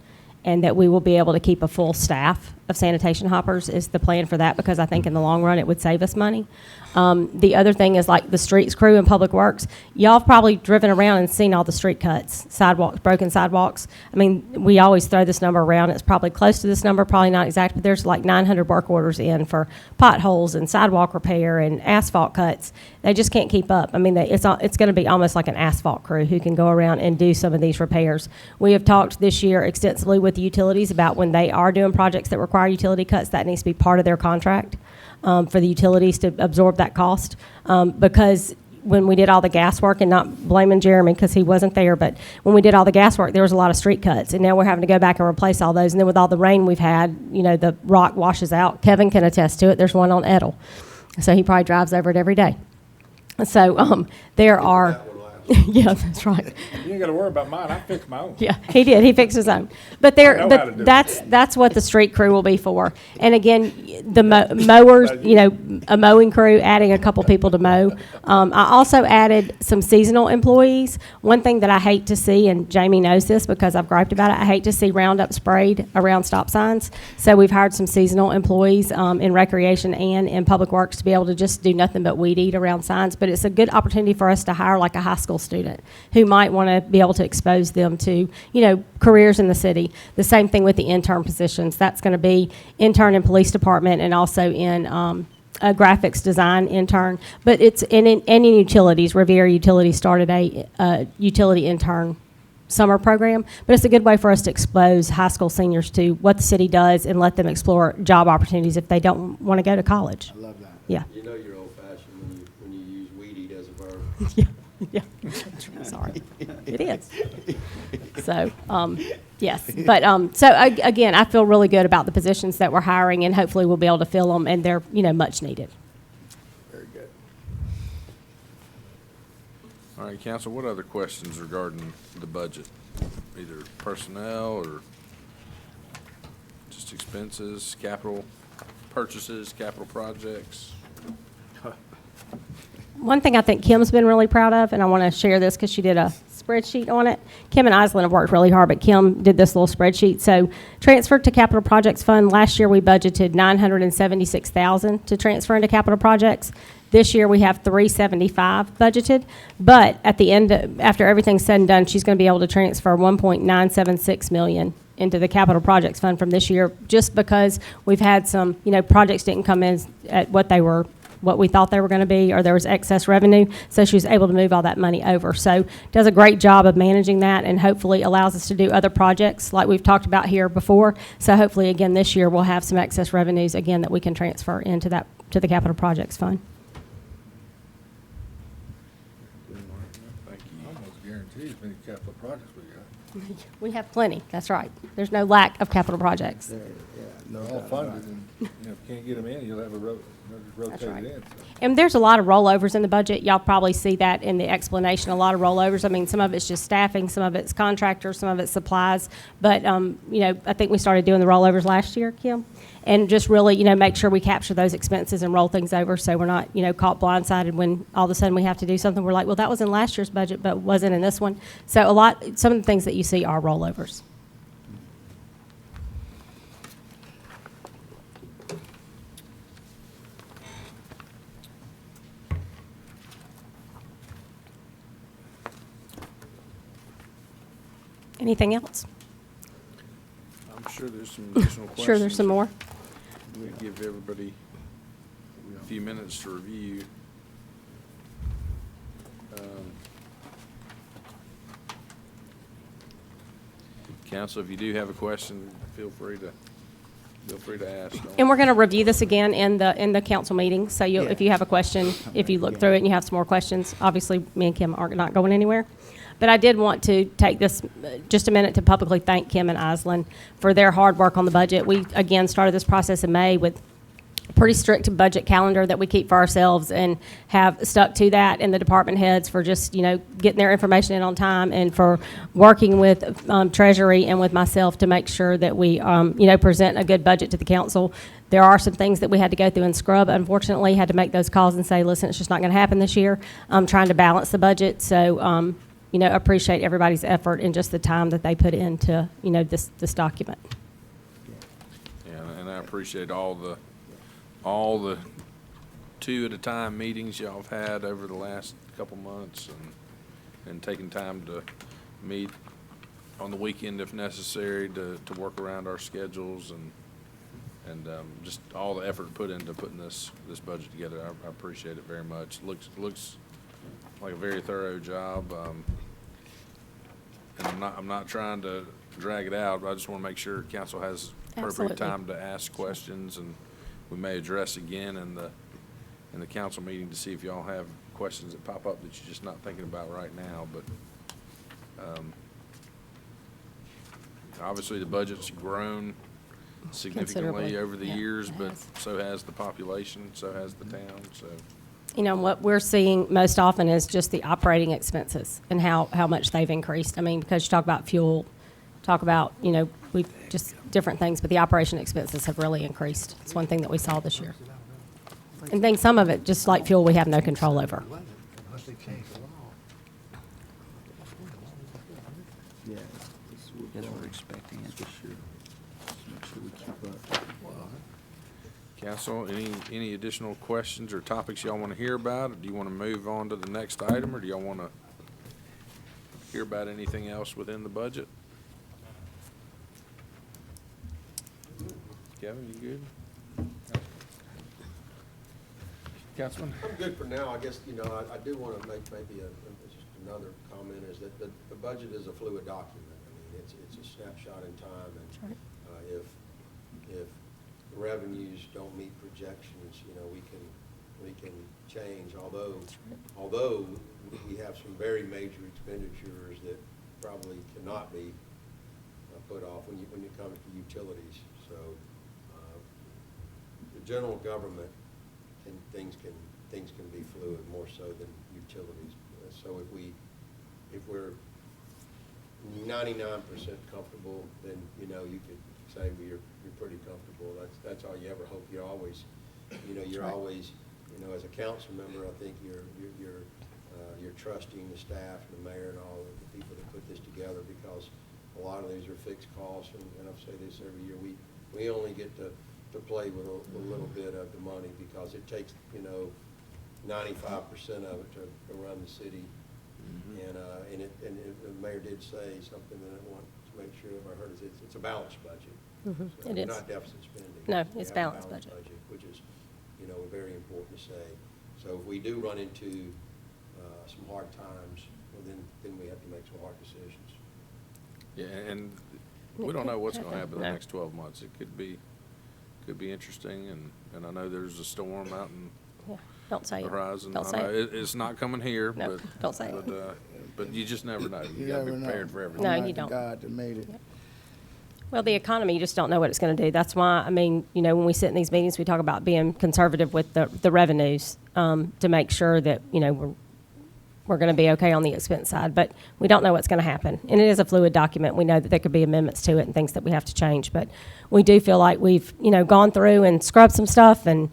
and that we will be able to keep a full staff of sanitation hoppers is the plan for that, because I think in the long run it would save us money. The other thing is like the streets crew in Public Works. Y'all have probably driven around and seen all the street cuts, sidewalks, broken sidewalks. I mean, we always throw this number around. It's probably close to this number, probably not exact, but there's like 900 work orders in for potholes and sidewalk repair and asphalt cuts. They just can't keep up. I mean, it's going to be almost like an asphalt crew who can go around and do some of these repairs. We have talked this year extensively with the utilities about when they are doing projects that require utility cuts, that needs to be part of their contract. For the utilities to absorb that cost, because when we did all the gas work, and not blaming Jeremy because he wasn't there, but when we did all the gas work, there was a lot of street cuts, and now we're having to go back and replace all those. And then with all the rain we've had, the rock washes out. Kevin can attest to it. There's one on Edel, so he probably drives over it every day. So there are. That one last. Yeah, that's right. You ain't gotta worry about mine, I fixed my own. Yeah, he did. He fixed his own. But I know how to do it. that's what the street crew will be for. And again, the mowers, a mowing crew, adding a couple people to mow. I also added some seasonal employees. One thing that I hate to see, and Jamie knows this because I've griped about it, I hate to see Roundup sprayed around stop signs. So we've hired some seasonal employees in recreation and in Public Works to be able to just do nothing but weed eat around signs. But it's a good opportunity for us to hire like a high school student who might want to be able to expose them to, careers in the city. The same thing with the intern positions. That's going to be intern in police department and also in a graphics design intern. But it's in utilities. Riviera Utilities started a utility intern summer program. But it's a good way for us to expose high school seniors to what the city does and let them explore job opportunities if they don't want to go to college. I love that. Yeah. You know you're old-fashioned when you use weed eat as a verb. Yeah. Sorry. It is. So, yes. But, again, I feel really good about the positions that we're hiring, and hopefully we'll be able to fill them, and they're, much needed. Very good. All right, council, what other questions regarding the budget? Either personnel or just expenses, capital purchases, capital projects? One thing I think Kim's been really proud of, and I want to share this because she did a spreadsheet on it. Kim and Islin have worked really hard, but Kim did this little spreadsheet. So transferred to capital projects fund, last year we budgeted $976,000 to transfer into capital projects. This year we have $375 budgeted, but at the end, after everything's said and done, she's going to be able to transfer $1.976 million into the capital projects fund from this year, just because we've had some, projects didn't come in at what we thought they were going to be, or there was excess revenue, so she was able to move all that money over. So does a great job of managing that, and hopefully allows us to do other projects like we've talked about here before. So hopefully, again, this year we'll have some excess revenues, again, that we can transfer into to the capital projects fund. Thank you. Almost guaranteed as many capital projects we got. We have plenty, that's right. There's no lack of capital projects. They're all funded, and, if you can't get them in, you'll have they'll just rotate right. it in. So. And there's a lot of rollovers in the budget. Y'all probably see that in the explanation, a lot of rollovers. I mean, some of it's just staffing, some of it's contractors, some of it's supplies. But, I think we started doing the rollovers last year, Kim. And just really, make sure we capture those expenses and roll things over so we're not, caught blindsided when all of a sudden we have to do something. We're like, well, that was in last year's budget, but wasn't in this one. So some of the things that you see are rollovers. Anything else? I'm sure there's some additional questions. Sure, there's some more. We'll give everybody a few minutes to review. Council, if you do have a question, feel free to ask. And we're going to review this again in the council meeting. So if you have a question, if you look through it and you have some more questions, obviously me and Kim are not going anywhere. But I did want to take this just a minute to publicly thank Kim and Islin for their hard work on the budget. We, again, started this process in May with a pretty strict budget calendar that we keep for ourselves and have stuck to that, and the department heads for just, getting their information in on time, and for working with Treasury and with myself to make sure that we, present a good budget to the council. There are some things that we had to go through and scrub. Unfortunately, had to make those calls and say, listen, it's just not going to happen this year. I'm trying to balance the budget. So, appreciate everybody's effort and just the time that they put into, this document. Yeah, and I appreciate all the 2-at-a-time meetings y'all have had over the last couple months, and taking time to meet on the weekend if necessary to work around our schedules, and just all the effort put into putting this budget together. I appreciate it very much. Looks like a very thorough job. And I'm not trying to drag it out, but I just want to make sure council has appropriate Absolutely. time to ask questions, and we may address again in the council meeting to see if y'all have questions that pop up that you're just not thinking about right now. But obviously the budget's grown significantly Considerably. over the Yeah, years, it but has. so has the population, so has the town, so. What we're seeing most often is just the operating expenses and how much they've increased. I mean, because you talk about fuel, talk about, we've just different things, but the operation expenses have really increased. It's one thing that we saw this year. And then some of it, just like fuel, we have no control over. Unless they change the law. Yeah. That's what we're expecting it. For sure. Make sure we keep up. Council, any additional questions or topics y'all want to hear about? Or do you want to move on to the next item, or do y'all want to hear about anything else within the budget? Kevin, you good? Councilman? I'm good for now. I guess, I do want to make maybe just another comment, is that the budget is a fluid document. I mean, it's a snapshot in time, and if revenues don't meet projections, we can change, although we have some very major expenditures that probably cannot be put off when it comes to utilities. So the general government things can be fluid, more so than utilities. So if we're 99% comfortable, then, you know, you could say, well, you're pretty comfortable. That's all you ever hope. You're always, you know, you're always, you know, as a council member, I think you're trusting the staff and the mayor and all of the people that put this together, because a lot of these are fixed costs, and I've said this every year, we only get to play with a little bit of the money, because it takes, you know, 95% of it to run the city. And the mayor did say something that I want to make sure I heard, is it's a balanced budget. So It we're is. not deficit spending. No, We it's have a balanced budget. Which is, you know, very important to say. So if we do run into some hard times, well, then we have to make some hard decisions. Yeah, and we don't know what's gonna happen in the No. next 12 months. It could be interesting, and I know there's a storm out in Yeah, don't say the it. horizon. Don't I say know it. it's not coming here, No, but. don't say it. But you just never know. You You gotta be never know. prepared for everything. No, Not you the don't. God that made it. Well, the economy, you just don't know what it's going to do. That's why, I mean, you know, when we sit in these meetings, we talk about being conservative with the revenues to make sure that, you know, we're going to be okay on the expense side. But we don't know what's going to happen. And it is a fluid document. We know that there could be amendments to it and things that we have to change. But we do feel like we've, you know, gone through and scrubbed some stuff and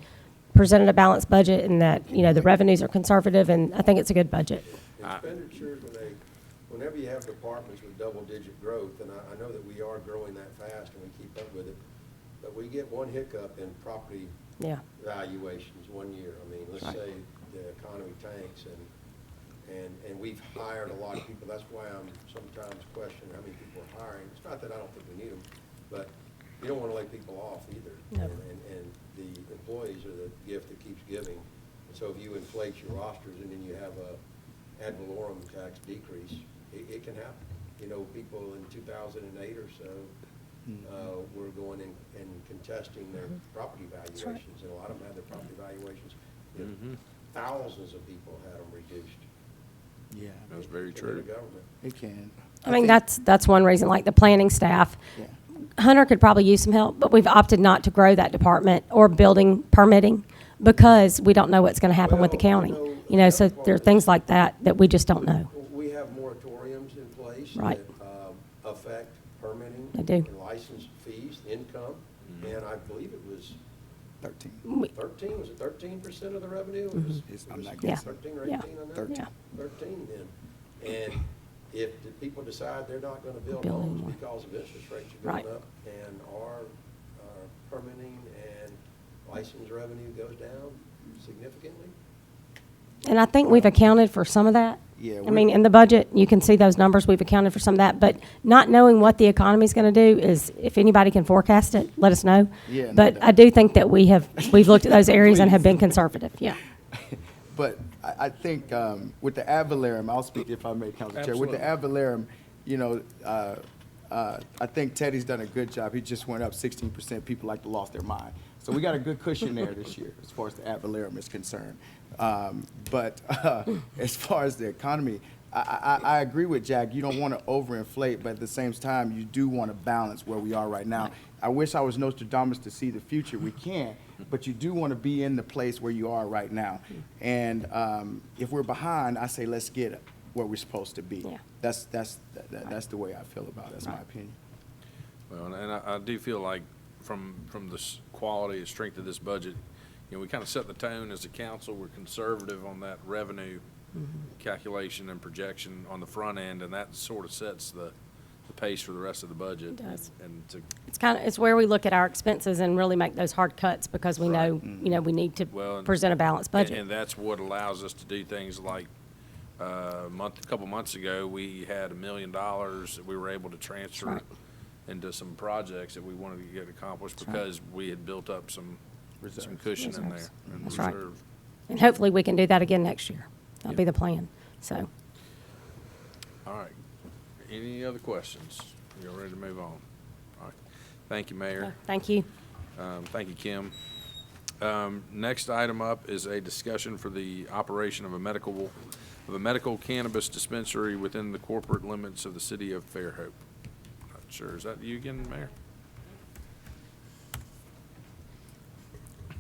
presented a balanced budget, and that, you know, the revenues are conservative, and I think it's a good budget. Expenditures, whenever you have departments with double-digit growth, and I know that we are growing that fast and we keep up with it, but we get one hiccup in property Yeah. valuations one year. I mean, let's say the economy tanks, and we've hired a lot of people. That's why I'm sometimes questioning how many people are hiring. It's not that I don't think we need them, but you don't want to lay people off either. No. And the employees are the gift that keeps giving. And so if you inflate your rosters and then you have a ad valorem tax decrease, it can happen. You know, people in 2008 or so were going and contesting their property valuations, and a lot of them had their property valuations. You know, thousands of people had them reduced. Yeah, That's very in the true. government. it can. I mean, think- that's one reason, like the planning staff. Yeah. Hunter could probably use some help, but we've opted not to grow that department or building permitting because we don't know what's going to happen with the Well, county. you know, You know, so the other there are part things is- like that we just don't know. We have moratoriums in place Right. that affect permitting. They do. And license fees, income, and I believe it was 13. 13, was it 13% of the revenue? It was- It's- it I'm was not Yeah. guessing. 13 or Yeah. 18 on that? 13. Yeah. 13 then. And if the people decide they're not gonna build Build homes anymore. because of interest rates are Right. going up, and our permitting and license revenue goes down significantly, And I think we've accounted for some of that. Yeah, I mean, in the budget, you can see those numbers, we've accounted for some of that, but not knowing what the economy's going to do is, if anybody can forecast it, let us know. Yeah, no But doubt. I do think that we've looked at those areas and have been conservative, yeah. But I think with the ad valorem, I'll speak if I may, Council Chair. With the ad valorem, you know, I think Teddy's done a good job. He just went up 16%. People like to lost their mind. So we got a good cushion there this year as far as the ad valorem is concerned. But as far as the economy, I agree with Jack. You don't want to overinflate, but at the same time, you do want to balance where we are right now. I wish I was Nostradamus to see the future. We can't, but you do want to be in the place where you are right now. And if we're behind, I say let's get where we're supposed to be. Yeah. That's the way I feel about it. That's my opinion. Well, and I do feel like from the quality and strength of this budget, you know, we kind of set the tone as a council. We're conservative on that revenue calculation and projection on the front end, and that sort of sets the pace for the rest of the budget. It does. And to, It's where we look at our expenses and really make those hard cuts because we know, you know, we need to well, and- present a balanced budget. And that's what allows us to do things like, a couple months ago, we had $1 million that we were able to transfer right. into some projects that we wanted to get accomplished right. because we had built up some Reserves. cushion in there Reserves. and That's right. reserve. And hopefully we can do that again next year. That'll be the plan, so. All right. Any other questions? You're ready to move on? All right. Thank you, Mayor. Thank you. Thank you, Kim. Next item up is a discussion for the operation of a medical cannabis dispensary within the corporate limits of the city of Fairhope. Not sure, is that you again, Mayor?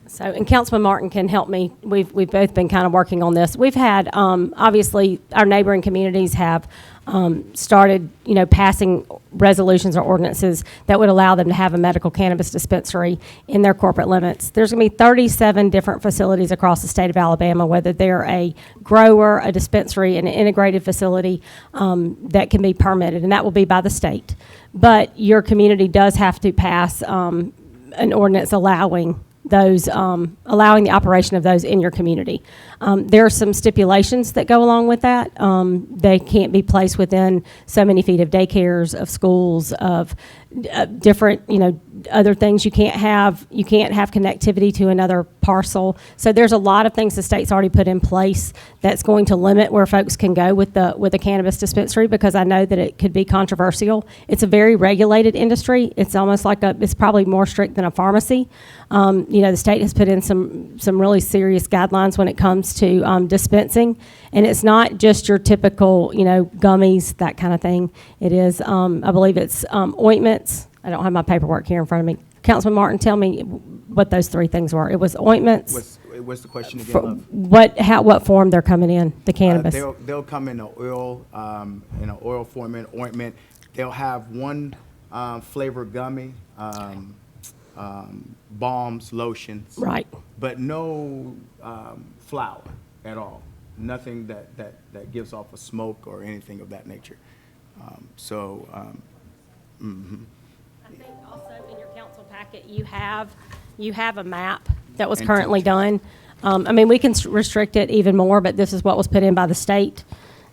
So, and Councilman Martin can help me. We've both been kind of working on this. We've had, obviously, our neighboring communities have started, passing resolutions or ordinances that would allow them to have a medical cannabis dispensary in their corporate limits. There's going to be 37 different facilities across the state of Alabama, whether they're a grower, a dispensary, an integrated facility, that can be permitted, and that will be by the state. But your community does have to pass an ordinance allowing those, allowing the operation of those in your community. There are some stipulations that go along with that. They can't be placed within so many feet of daycares, of schools, of different, other things. You can't have connectivity to another parcel. So there's a lot of things the state's already put in place that's going to limit where folks can go with the cannabis dispensary, because I know that it could be controversial. It's a very regulated industry. It's almost like it's probably more strict than a pharmacy. The state has put in some really serious guidelines when it comes to dispensing, and it's not just your typical, gummies, that kind of thing. It is, I believe it's ointments. I don't have my paperwork here in front of me. Councilman Martin, tell me what those three things were. It was ointments. What's the question again, love? What form they're coming in, the cannabis? They'll come in an oil, oil form, ointment. They'll have one flavor gummy, balms, lotions. Right. But no flour at all. Nothing that gives off a smoke or anything of that nature. I think also in your council packet, you have a map that was currently done. We can restrict it even more, but this is what was put in by the state.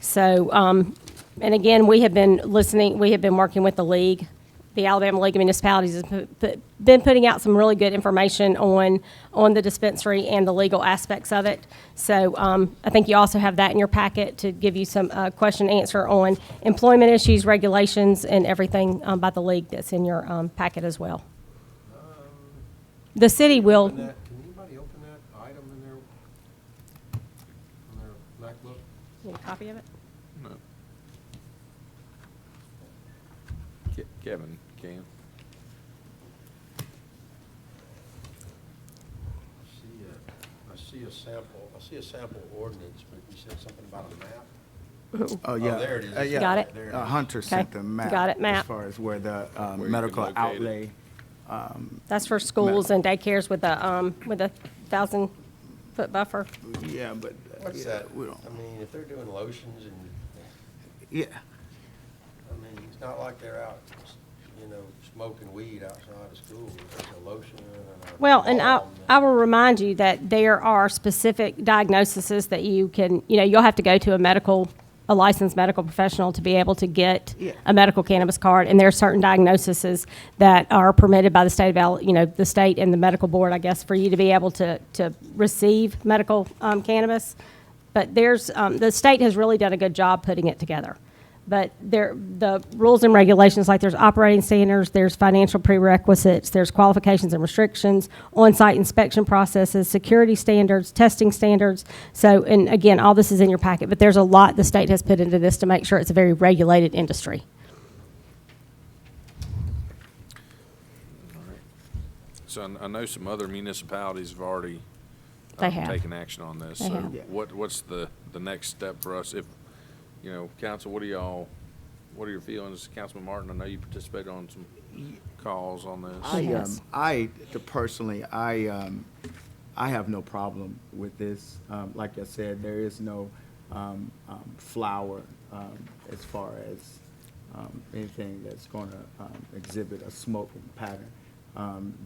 So, and again, we have been working with the league. The Alabama League of Municipalities has been putting out some really good information on the dispensary and the legal aspects of it. So I think you also have that in your packet to give you some question and answer on employment issues, regulations, and everything by the league that's in your packet as well. The city will. Can anybody open that item in their MacBook? Need a copy of it? No. Kevin can. I see a sample ordinance, but you said something about a map? Oh, yeah. There it is. Yeah. Got it? There it is. Hunter sent the map. Got it, map. As far as where the you can medical locate it. outlay. That's for schools and daycares with a 1,000-foot buffer. Yeah, but. What's yeah, that? we don't- I mean, if they're doing lotions and, Yeah. it's not like they're out, smoking weed outside of school. There's a lotion and a Well, and balm I will remind you that there are specific diagnoses that you can, you'll have to go to a licensed medical professional to be able to get a medical cannabis card. And there are certain diagnoses that are permitted by the state of, the state and the medical board, I guess, for you to be able to receive medical cannabis. But the state has really done a good job putting it together. But the rules and regulations, like there's operating standards, there's financial prerequisites, there's qualifications and restrictions, on-site inspection processes, security standards, testing standards. So, and again, all this is in your packet, but there's a lot the state has put into this to make sure it's a very regulated industry. So I know some other municipalities have already They have. taken action on this. They So have. Yeah. what's the next step for us? If, council, what are your feelings? Councilman Martin, I know you participated on some calls on this. Yes. I have no problem with this. Like I said, there is no flour as far as anything that's going to exhibit a smoking pattern.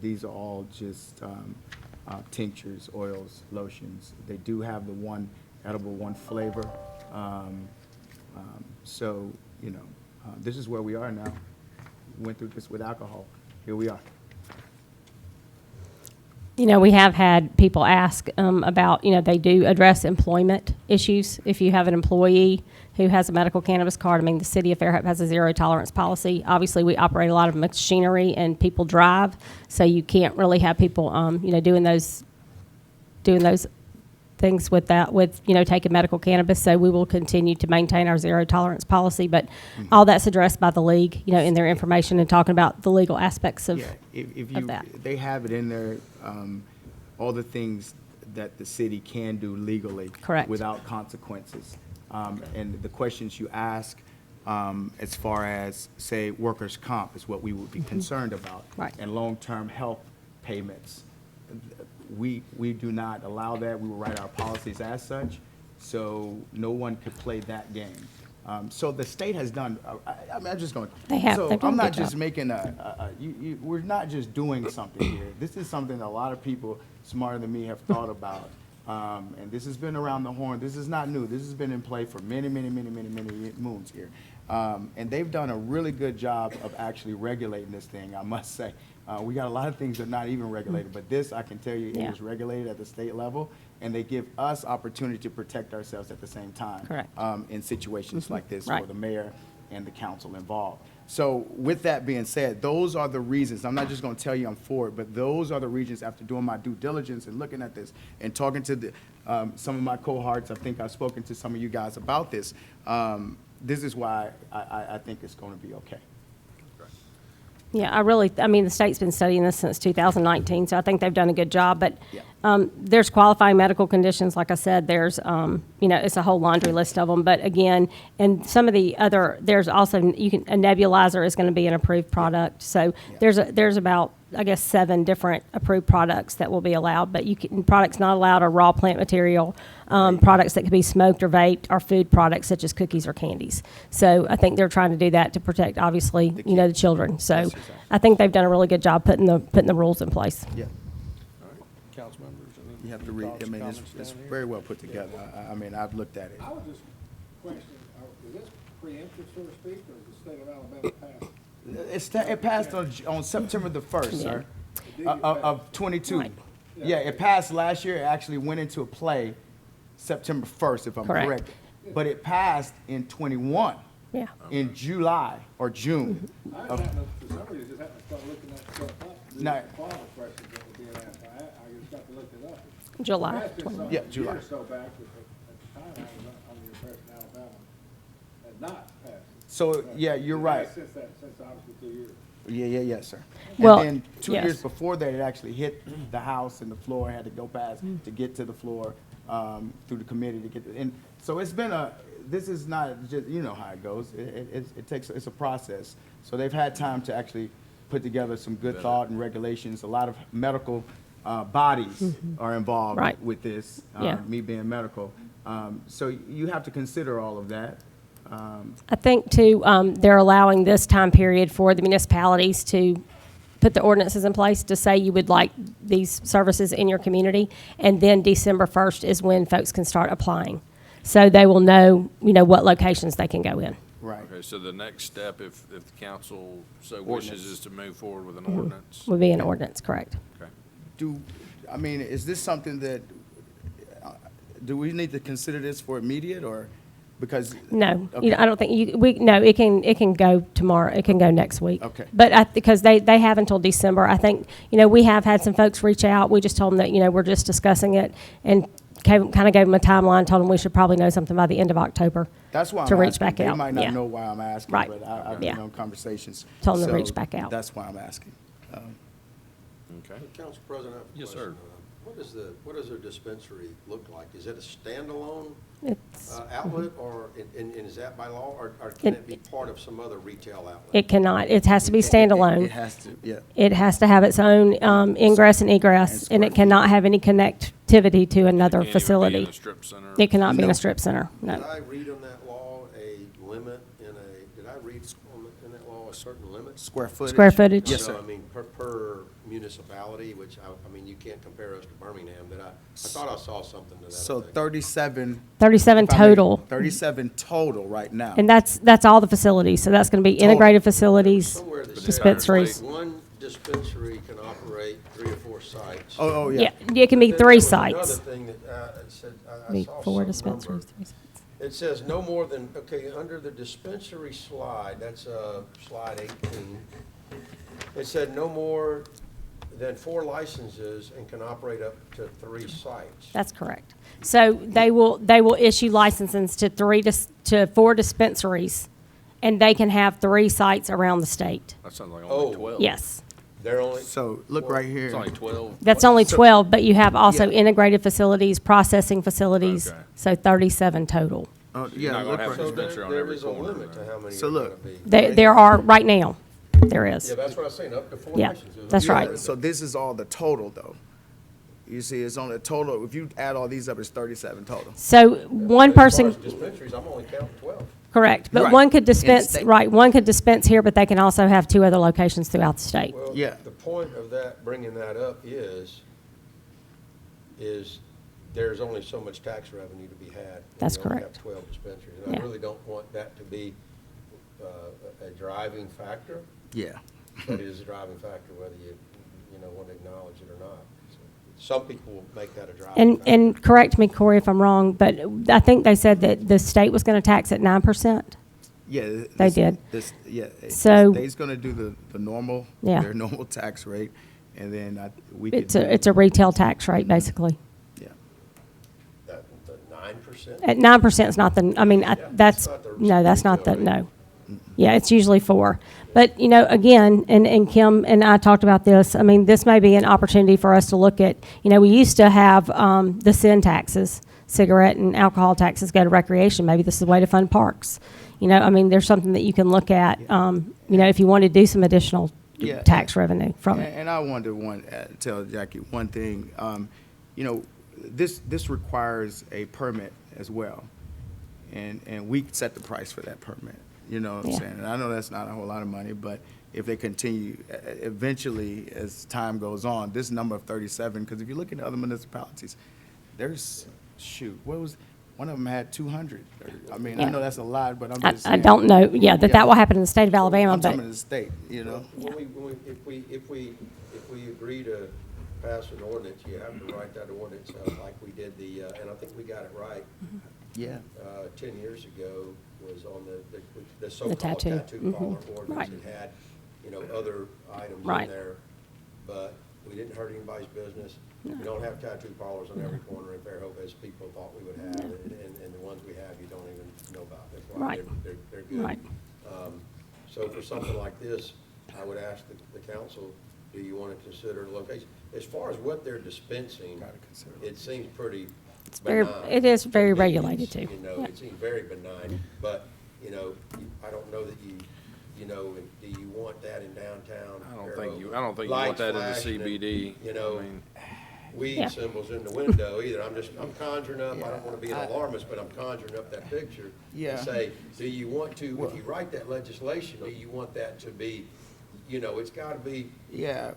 These are all just tinctures, oils, lotions. They do have the one edible, one flavor. This is where we are now. Went through this with alcohol. Here we are. We have had people ask about, they do address employment issues. If you have an employee who has a medical cannabis card, the city of Fairhope has a zero tolerance policy. Obviously, we operate a lot of machinery and people drive, so you can't really have people, doing those things with taking medical cannabis. So we will continue to maintain our zero tolerance policy, but all that's addressed by the league, in their information and talking about the legal aspects of Yeah, if of that. they have it in there all the things that the city can do legally. Correct. Without consequences. And the questions you ask, as far as, say, workers' comp is what we would be concerned about. Right. And long-term health payments. We do not allow that. We will write our policies as such, so no one could play that game. So the state has done, I'm just going. They have. So They've done I'm a not good just job. making we're not just doing something here. This is something that a lot of people smarter than me have thought about. And this has been around the horn. This is not new. This has been in play for many moons here. And they've done a really good job of actually regulating this thing, I must say. We got a lot of things that are not even regulated, but this, I can tell you, it Yeah. is regulated at the state level, and they give us opportunity to protect ourselves at the same time. Correct. In situations like this Right. for the mayor and the council involved. So with that being said, those are the reasons. I'm not just going to tell you I'm for it, but those are the reasons after doing my due diligence and looking at this and talking to some of my cohorts. I think I've spoken to some of you guys about this. This is why I think it's going to be okay. Yeah, I mean, the state's been studying this since 2019, so I think they've done a good job. But Yeah. there's qualifying medical conditions, like I said, there's, it's a whole laundry list of them. But again, and some of the other, there's also, a nebulizer is going to be an approved product. So there's about, I guess, 7 different approved products that will be allowed. But products not allowed are raw plant material, products that could be smoked or vaped, or food products such as cookies or candies. So I think they're trying to do that to protect, obviously, the children. So Yes, exactly. I think they've done a really good job putting the rules in place. Yeah. All right, council members, any You have to read, thoughts, I mean, comments it's down here? very well put together. I mean, I've looked at it. I was just questioning, is this preemptive, so to speak, or is the state of Alabama passed? It passed on September the 1st, sir, Did it of 22. Right. Yeah, it passed last year. It actually went into play September 1st, if I'm Correct. correct. But it passed in 21, Yeah. in July or June. I just happened to, for some reason, just happened to start looking that stuff up. These No. are follow questions that were being asked. I just got to look it up. July It has been 21. some Yeah, year July. or so back, but at the time, I was under the impression Alabama had not passed it. So, yeah, you're It right. has since obviously 2 years. Yeah, sir. Well, And then 2 yes. years before that, it actually hit the House and the floor, had to go past Mm. to get to the floor through the committee to get, and so it's been this is not just, you know how it goes. It's a process. So they've had time to actually put together some good thought and regulations. A lot of medical bodies are involved Right. with this, Yeah. me being medical. So you have to consider all of that. I think, too, they're allowing this time period for the municipalities to put the ordinances in place to say you would like these services in your community, and then December 1st is when folks can start applying. So they will know, what locations they can go in. Right. Okay, so the next step, if the council so wishes, is to move forward with an ordinance? Would be an ordinance, correct? Okay. Is this something that, do we need to consider this for immediate, or, because? No, Okay. I don't think it can go tomorrow, it can go next week. Okay. But because they have until December, I think, we have had some folks reach out, we just told them that, we're just discussing it, and kind of gave them a timeline, told them we should probably know something by the end of October. That's why I'm to reach asking. back They out, might yeah. not know why I'm asking, Right. but I've Yeah. been on conversations. Told them to So reach back out. That's why I'm asking. Okay. Council President, I have a Yes, question. sir. What does their dispensary look like? Is it a standalone It's, outlet, or, and is that by law, or can It- it be part of some other retail outlet? it cannot, it has to be standalone. It has to, yeah. It has to have its own ingress and egress, and it cannot have any connectivity to another Can't even be in facility. a strip center? It cannot be in No. a strip center, Did no. I read on that law a limit did I read in that law a certain limit? Square footage? Square footage? Yes, No, sir. I mean, per municipality, which I mean, you can't compare us to Birmingham, but I thought I saw something to that So effect. 37. 37 if I may, total, 37 total right now. and that's all the facilities, so that's going to be Total. integrated facilities, Somewhere that said dispensaries. one dispensary can operate 3 or 4 sites. Oh, Yeah, yeah. it can be Then 3 there was sites. Another thing that it said, I Be saw 4 some dispensaries, number. 3 sites. It says no more than, okay, under the dispensary slide, that's slide 18, it said no more than 4 licenses and can operate up to 3 sites. That's correct. So they will issue licenses to 4 dispensaries, and they can have 3 sites around the state. That sounds like Oh. only 12. Yes. They're only, So look right here. It's only 12. That's only So- 12, but you have also Yeah. integrated facilities, processing facilities, Okay. so 37 total. Oh, You're not look gonna have right a so here. dispensary on there every is a corner. limit to how many So are gonna look. be. There are, right now, there is. Yeah, that's what I was saying, up to 4 Yeah, licenses. that's Yeah, right. So this is all the total, though. You see, it's on the total, if you add all these up, it's 37 total. So one As far person, as dispensaries, I'm only counting 12. correct, but Right. one could In the dispense, state. right, one could dispense here, but they can also have 2 other locations throughout the state. Well, Yeah. the point of that, bringing that up is there's only so much tax revenue to be had. when That's you only correct. have 12 dispensaries. And I Yeah. really don't want that to be a driving factor, Yeah. but it is a driving factor whether you want to acknowledge it or not. So some people will make that a driving factor. And correct me, Corey, if I'm wrong, but I think they said that the state was going to tax at 9%. Yeah. They did. Yeah. So- They's gonna do the normal, Yeah. their normal tax rate, and then we could. It's a retail tax rate, basically. Yeah. That, the 9%? At 9% is not the, I mean, Yeah, that's, it's not the no, that's not the, retail rate. no. Yeah, it's usually 4. But, again, and Kim and I talked about this, I mean, this may be an opportunity for us to look at, we used to have the sin taxes, cigarette and alcohol taxes go to recreation. Maybe this is a way to fund parks. I mean, there's something that you can look at, if you want to do some additional Yeah, tax revenue from it. And I wanted to tell Jackie one thing. This requires a permit as well, and we set the price for that permit. You know what I'm Yeah. saying? And I know that's not a whole lot of money, but if they continue, eventually, as time goes on, this number of 37, because if you look at other municipalities, there's, one of them had 200. I mean, I Yeah. know that's a lot, but I'm I just saying. don't know, that Yeah. will happen in the state of Alabama, I'm but, talking to the state, If we agree to pass an ordinance, you have to write that ordinance like we did and I think we got it right. Yeah. 10 years ago was on the so-called tattoo. tattoo Mhm. parlor ordinance. Right. It had, other items Right. in there, but we didn't hurt anybody's business. We don't have tattoo parlors on every corner in Fairhope as people thought we would have, and the ones we have, you don't even know about. That's why Right. they're good. Right. So for something like this, I would ask the council, do you want to consider location? As far as what they're dispensing, Gotta consider it seems pretty very- benign. it is very to me. regulated, It's, too. Yeah. It seems very benign, but, I don't know that do you want that in downtown? I don't Fairhope? think you want Lights that in the flashing and, CBD. You know, I mean, weed Yeah. symbols in the window either. I'm conjuring up, I don't want to be an alarmist, but I'm conjuring up that picture. Yeah. And say, do you want to, if you write that legislation, do you want that to be, it's got to be Yeah,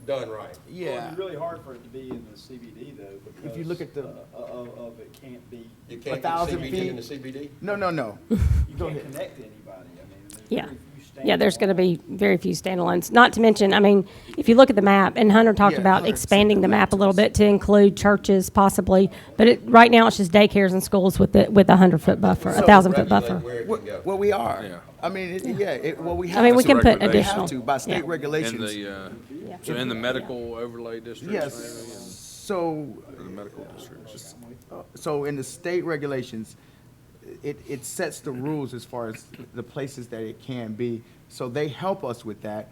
done right? Well, yeah. it'd be really hard for it to be in the CBD though, because. If you look at the- Of it can't be, You can't get 1,000 CBD in the feet. CBD? No. you Go can't ahead. connect to anybody, I mean, there's Yeah. very few Yeah, there's going to standalones. be very few standalones. Not to mention, I mean, if you look at the map, and Hunter talked Yeah, about Hunter expanding sent the the map map a to little us. bit to include churches possibly, but right now it's just daycares and schools with a 100-foot buffer, a So 1,000-foot regulate buffer. where it Well, can go. well, we are. Yeah. I mean, we have. I mean, we to. can put recommendation. We additional. have to by state Yeah. in regulations. so in the medical overlay districts, Yes. maybe, So, and the medical districts. so in the state regulations, it sets the rules as far as the places that it can be. So they help us with that.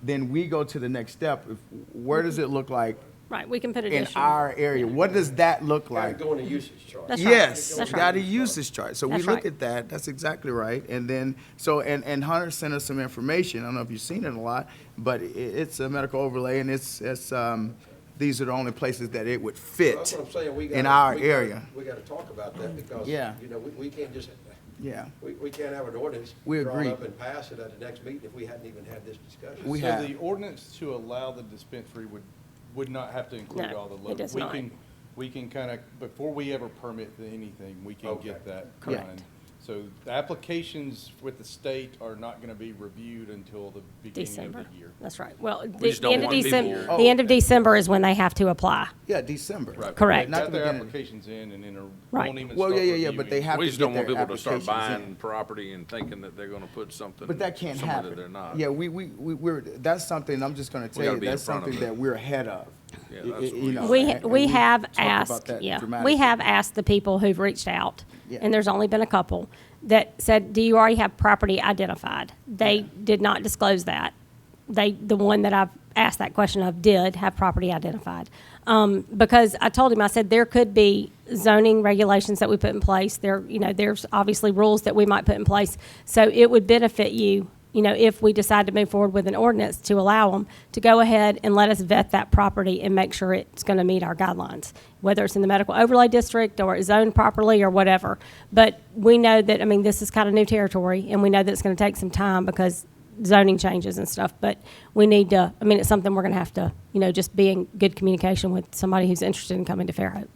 Then we go to the next step. Where does it look like Right, we can put in additional. our area? What does that look Got like? to go in the usage chart. That's right. Yes, That's got to right. use this chart. So we That's look right. at that. That's exactly right. And then, and Hunter sent us some information. I don't know if you've seen it a lot, but it's a medical overlay, and it's these are the only places that it would fit That's what I'm saying. in our area. We got to talk about that because, Yeah. we can't just, Yeah, we can't have an ordinance We drawn agree. up and pass it at the next meeting if we hadn't even had this discussion. We So have. the ordinance to allow the dispensary would not have to include No, all the it local. does not. We can kind of, before we ever permit anything, we can Okay. get that Correct. done. So the applications with the state are not going to be reviewed until the beginning of December. the year. That's right. Well, just the don't end of want people- December, Oh. the end of December is when they have to apply. yeah, December. Right. Correct. They Not got the their beginning. applications in and then Right. won't even Well, start yeah, but reviewing. they have We to just get don't want their people to start applications buying in. property and thinking that they're gonna put something. But that can't somewhere happen. that they're not. Yeah, we're, that's something, I'm just gonna tell gotta you, be in that's front of something it. that we're ahead of. Yeah, Y- that's y- what know, We, and we have talked about asked, that yeah, we dramatically. have asked the people who've reached out, Yeah. and there's only been a couple, that said, do you already have property identified? They did not disclose that. The one that I've asked that question of did have property identified. Because I told him, I said, there could be zoning regulations that we put in place. There, there's obviously rules that we might put in place. So it would benefit you, if we decide to move forward with an ordinance to allow them to go ahead and let us vet that property and make sure it's going to meet our guidelines, whether it's in the medical overlay district or it's zoned properly or whatever. But we know that, this is kind of new territory, and we know that it's going to take some time because zoning changes and stuff, but we need to, it's something we're going to have to, just be in good communication with somebody who's interested in coming to Fairhope.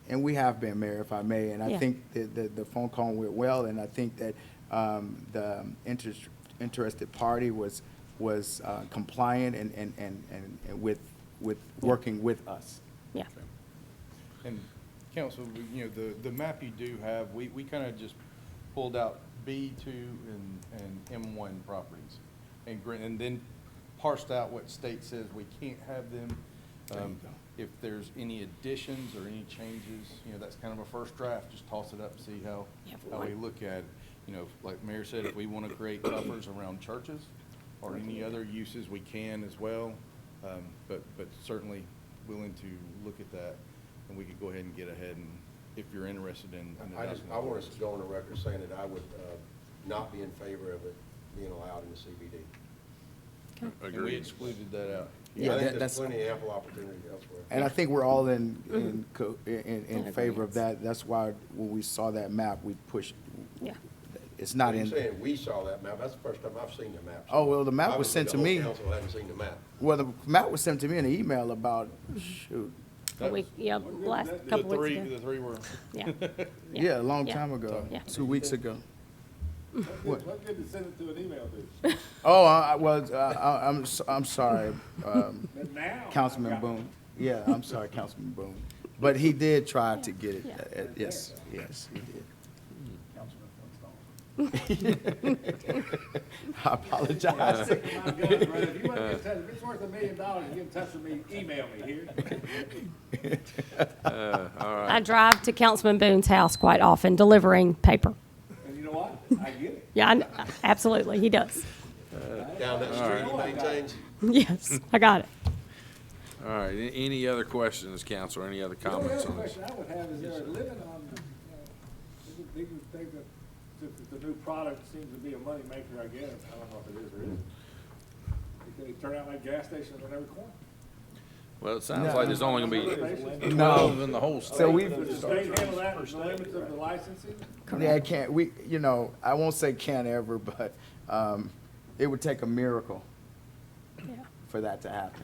And we have been, Mayor, if I may, and I Yeah. think that the phone call went well, and I think that the interested party was compliant and with working with us. Yeah. And council, the map you do have, we kind of just pulled out B2 and M1 properties. And then parsed out what state says we can't have them. If there's any additions or any changes, that's kind of a first draft, just toss it up, see how we look at it. Like Mayor said, if we want to create buffers around churches or any other uses, we can as well. But certainly willing to look at that, and we could go ahead and get ahead, and if you're interested in. I want us to go on the record saying that I would not be in favor of it being allowed in the CBD. And we excluded that out. Yeah, I think that's- there's plenty of ample opportunity elsewhere. And I think we're all in favor of that. That's why when we saw that map, we pushed. Yeah. It's not You're in. saying we saw that map, that's the first time I've seen the map. Oh, well, the map was Obviously, sent to the me. whole council hadn't seen the map. Well, the map was sent to me in an email about, shoot, Last couple weeks ago. The three were. Yeah. yeah, a long Yeah. time ago, Yeah. 2 weeks ago. What good to send it to an email to? Oh, I'm sorry, But now. Councilman I've got- Boone. Yeah, I'm sorry, Councilman Boone. But he did try to get it. Yeah. Yes, he did. I apologize. My guns, brother. If you want to get in touch, if it's worth $1 million, get in touch with me, email me here. I drive to Councilman Boone's house quite often delivering paper. And you know what? I get it. Yeah, absolutely, he does. Down that street he maintains. Yes, I got it. All right, any other questions, council, or any other The only comments other on this? question I would have is there a limit on, they can think that the new product seems to be a moneymaker, I guess. I don't know if it is or isn't. Can they turn out like gas stations on every corner? Well, it sounds like there's only gonna be No. 12 in the whole state. So we've, Does the state handle that, the limits of the licensing? yeah, I can't, I won't say can't ever, but it would take a miracle Yeah. for that to happen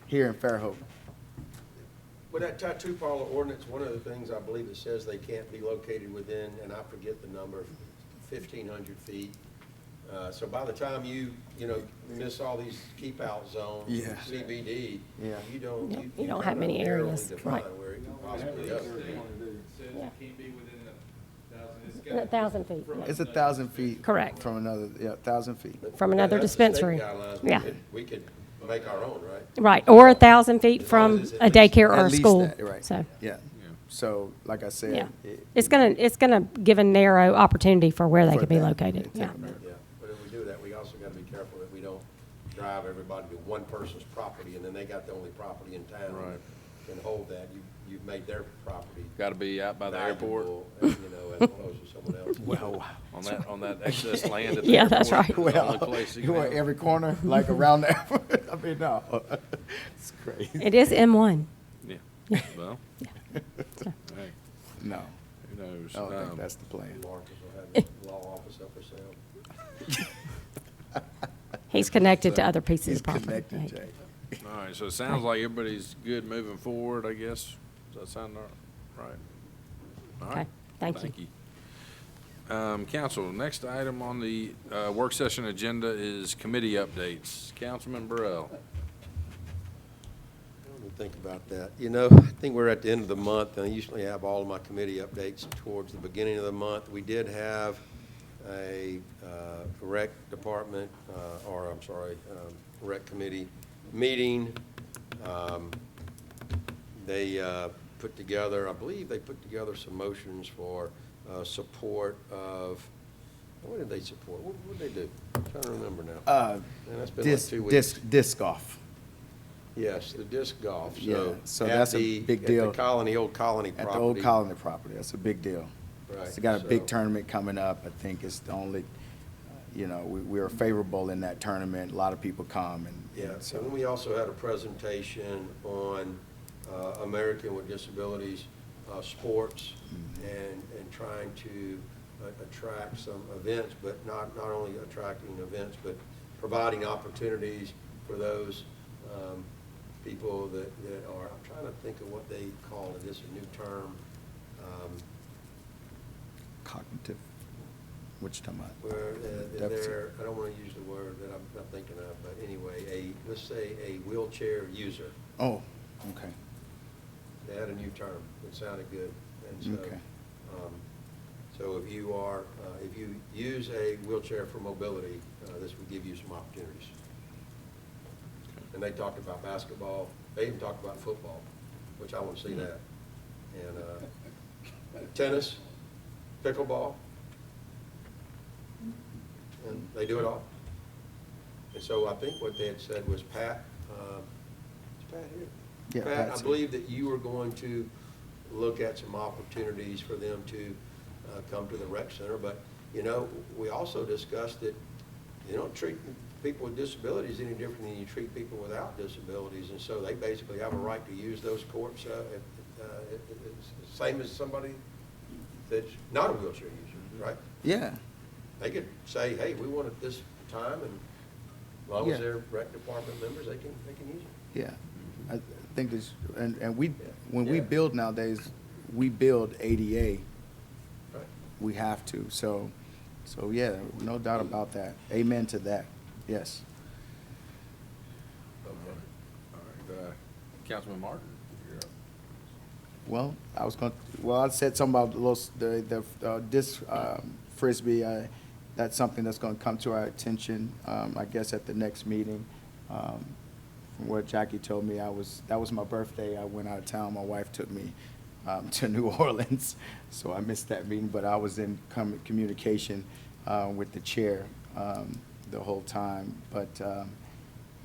here in Fairhope. With that tattoo parlor ordinance, one of the things I believe it says they can't be located within, and I forget the number, 1,500 feet. So by the time you miss all these keep out zones, Yeah. CBD, Yeah. you don't. Yeah, you don't have many areas, define right. Where it can possibly go. Yeah. 1,000 feet, yeah. It's 1,000 feet. Correct. From another, 1,000 feet. From another That's the state dispensary. guidelines. Yeah. We could make our own, right? Right, or 1,000 feet As long from as it's a at least- daycare or At a least school. that, right. So, Yeah. So, like I said. yeah. It's gonna give a narrow opportunity for where they For could be that, located, take yeah. a minute. Yeah, but if we do that, we also gotta be careful that we don't drive everybody to one person's property and then they got the only property in town. Right. And hold that, you've made their property Gotta be out by the airport, valuable, as opposed to someone else. Well, on that excess land at the Yeah, that's airport. right. The only well, place you you can want have- every corner, like around there? I mean, no. It's crazy. It is M1. Yeah, well, So, hey, No, who knows? I don't think that's the plan. Marcus will have the law office up for sale. He's connected to other pieces He's of property. connected, Right. Jay. All right, so it sounds like everybody's good moving forward, I guess. Does that sound right? All right. Okay, thank you. Thank you. Council, next item on the work session agenda is committee updates. Councilman Burrell. Let me think about that. I think we're at the end of the month, and I usually have all of my committee updates towards the beginning of the month. We did have a rec department, rec committee meeting. They put together, I believe they put together some motions for support of, what did they support? What did they do? I'm trying to remember now. Man, that's been like 2 weeks. Disc golf. Yes, the disc golf, Yeah, so. so at that's a the- big At deal. the Colony, old Colony At property. the old Colony property, that's a big deal. Right, It's got a big so- tournament coming up. I think it's the only, we are favorable in that tournament. A lot of people come and. Yeah, so. and we also had a presentation on American with Disabilities sports and trying to attract some events, but not only attracting events, but providing opportunities for those people that are, I'm trying to think of what they call it, it's a new term, Cognitive, what you talking about? where Deficit. they're, I don't want to use the word that I'm not thinking of, but anyway, let's say a wheelchair user. Oh, okay. They had a new term, it sounded good, and so, Okay. so if you are, if you use a wheelchair for mobility, this would give you some opportunities. And they talked about basketball, they even talked about football, which I want to see that. And tennis, pickleball, and they do it all. And so I think what they had said was, Pat, is Pat here? Yeah, Pat, Pat's I here. believe that you were going to look at some opportunities for them to come to the rec center, but, we also discussed that you don't treat people with disabilities any different than you treat people without disabilities, and so they basically have a right to use those courts, it's the same as somebody that's not a wheelchair user, right? Yeah, They could say, hey, we want it this time, and as long Yeah. as they're rec department members, they can use it. yeah. I think this, and we, when we Yeah. build nowadays, we build ADA. Right. We have to, so yeah, no doubt about that. Amen to that, yes. Okay. All right, Councilman Martin, you're up. Well, I said something about the disc frisbee. That's something that's gonna come to our attention, I guess at the next meeting. From what Jackie told me, that was my birthday. I went out of town. My wife took me to New Orleans, so I missed that meeting, but I was in communication with the chair the whole time. But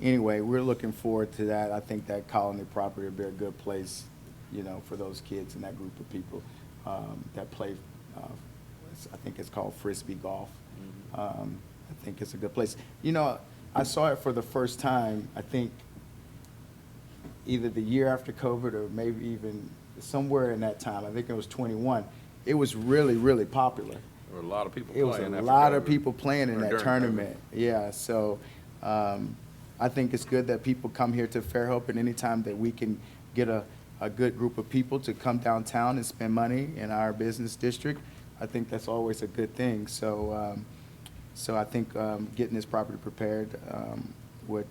anyway, we're looking forward to that. I think that Colony property will be a good place, for those kids and that group of people that play, I think it's called Frisbee golf. I think it's a good place. I saw it for the first time, I think, either the year after COVID or maybe even somewhere in that time. I think it was 21. It was really, really popular. There were a lot of people It was playing a after lot of COVID. people playing in Or that during tournament. Yeah, so I think it's good that people come here to Fairhope, and anytime that we can get a good group of people to come downtown and spend money in our business district, I think that's always a good thing. So I think getting this property prepared would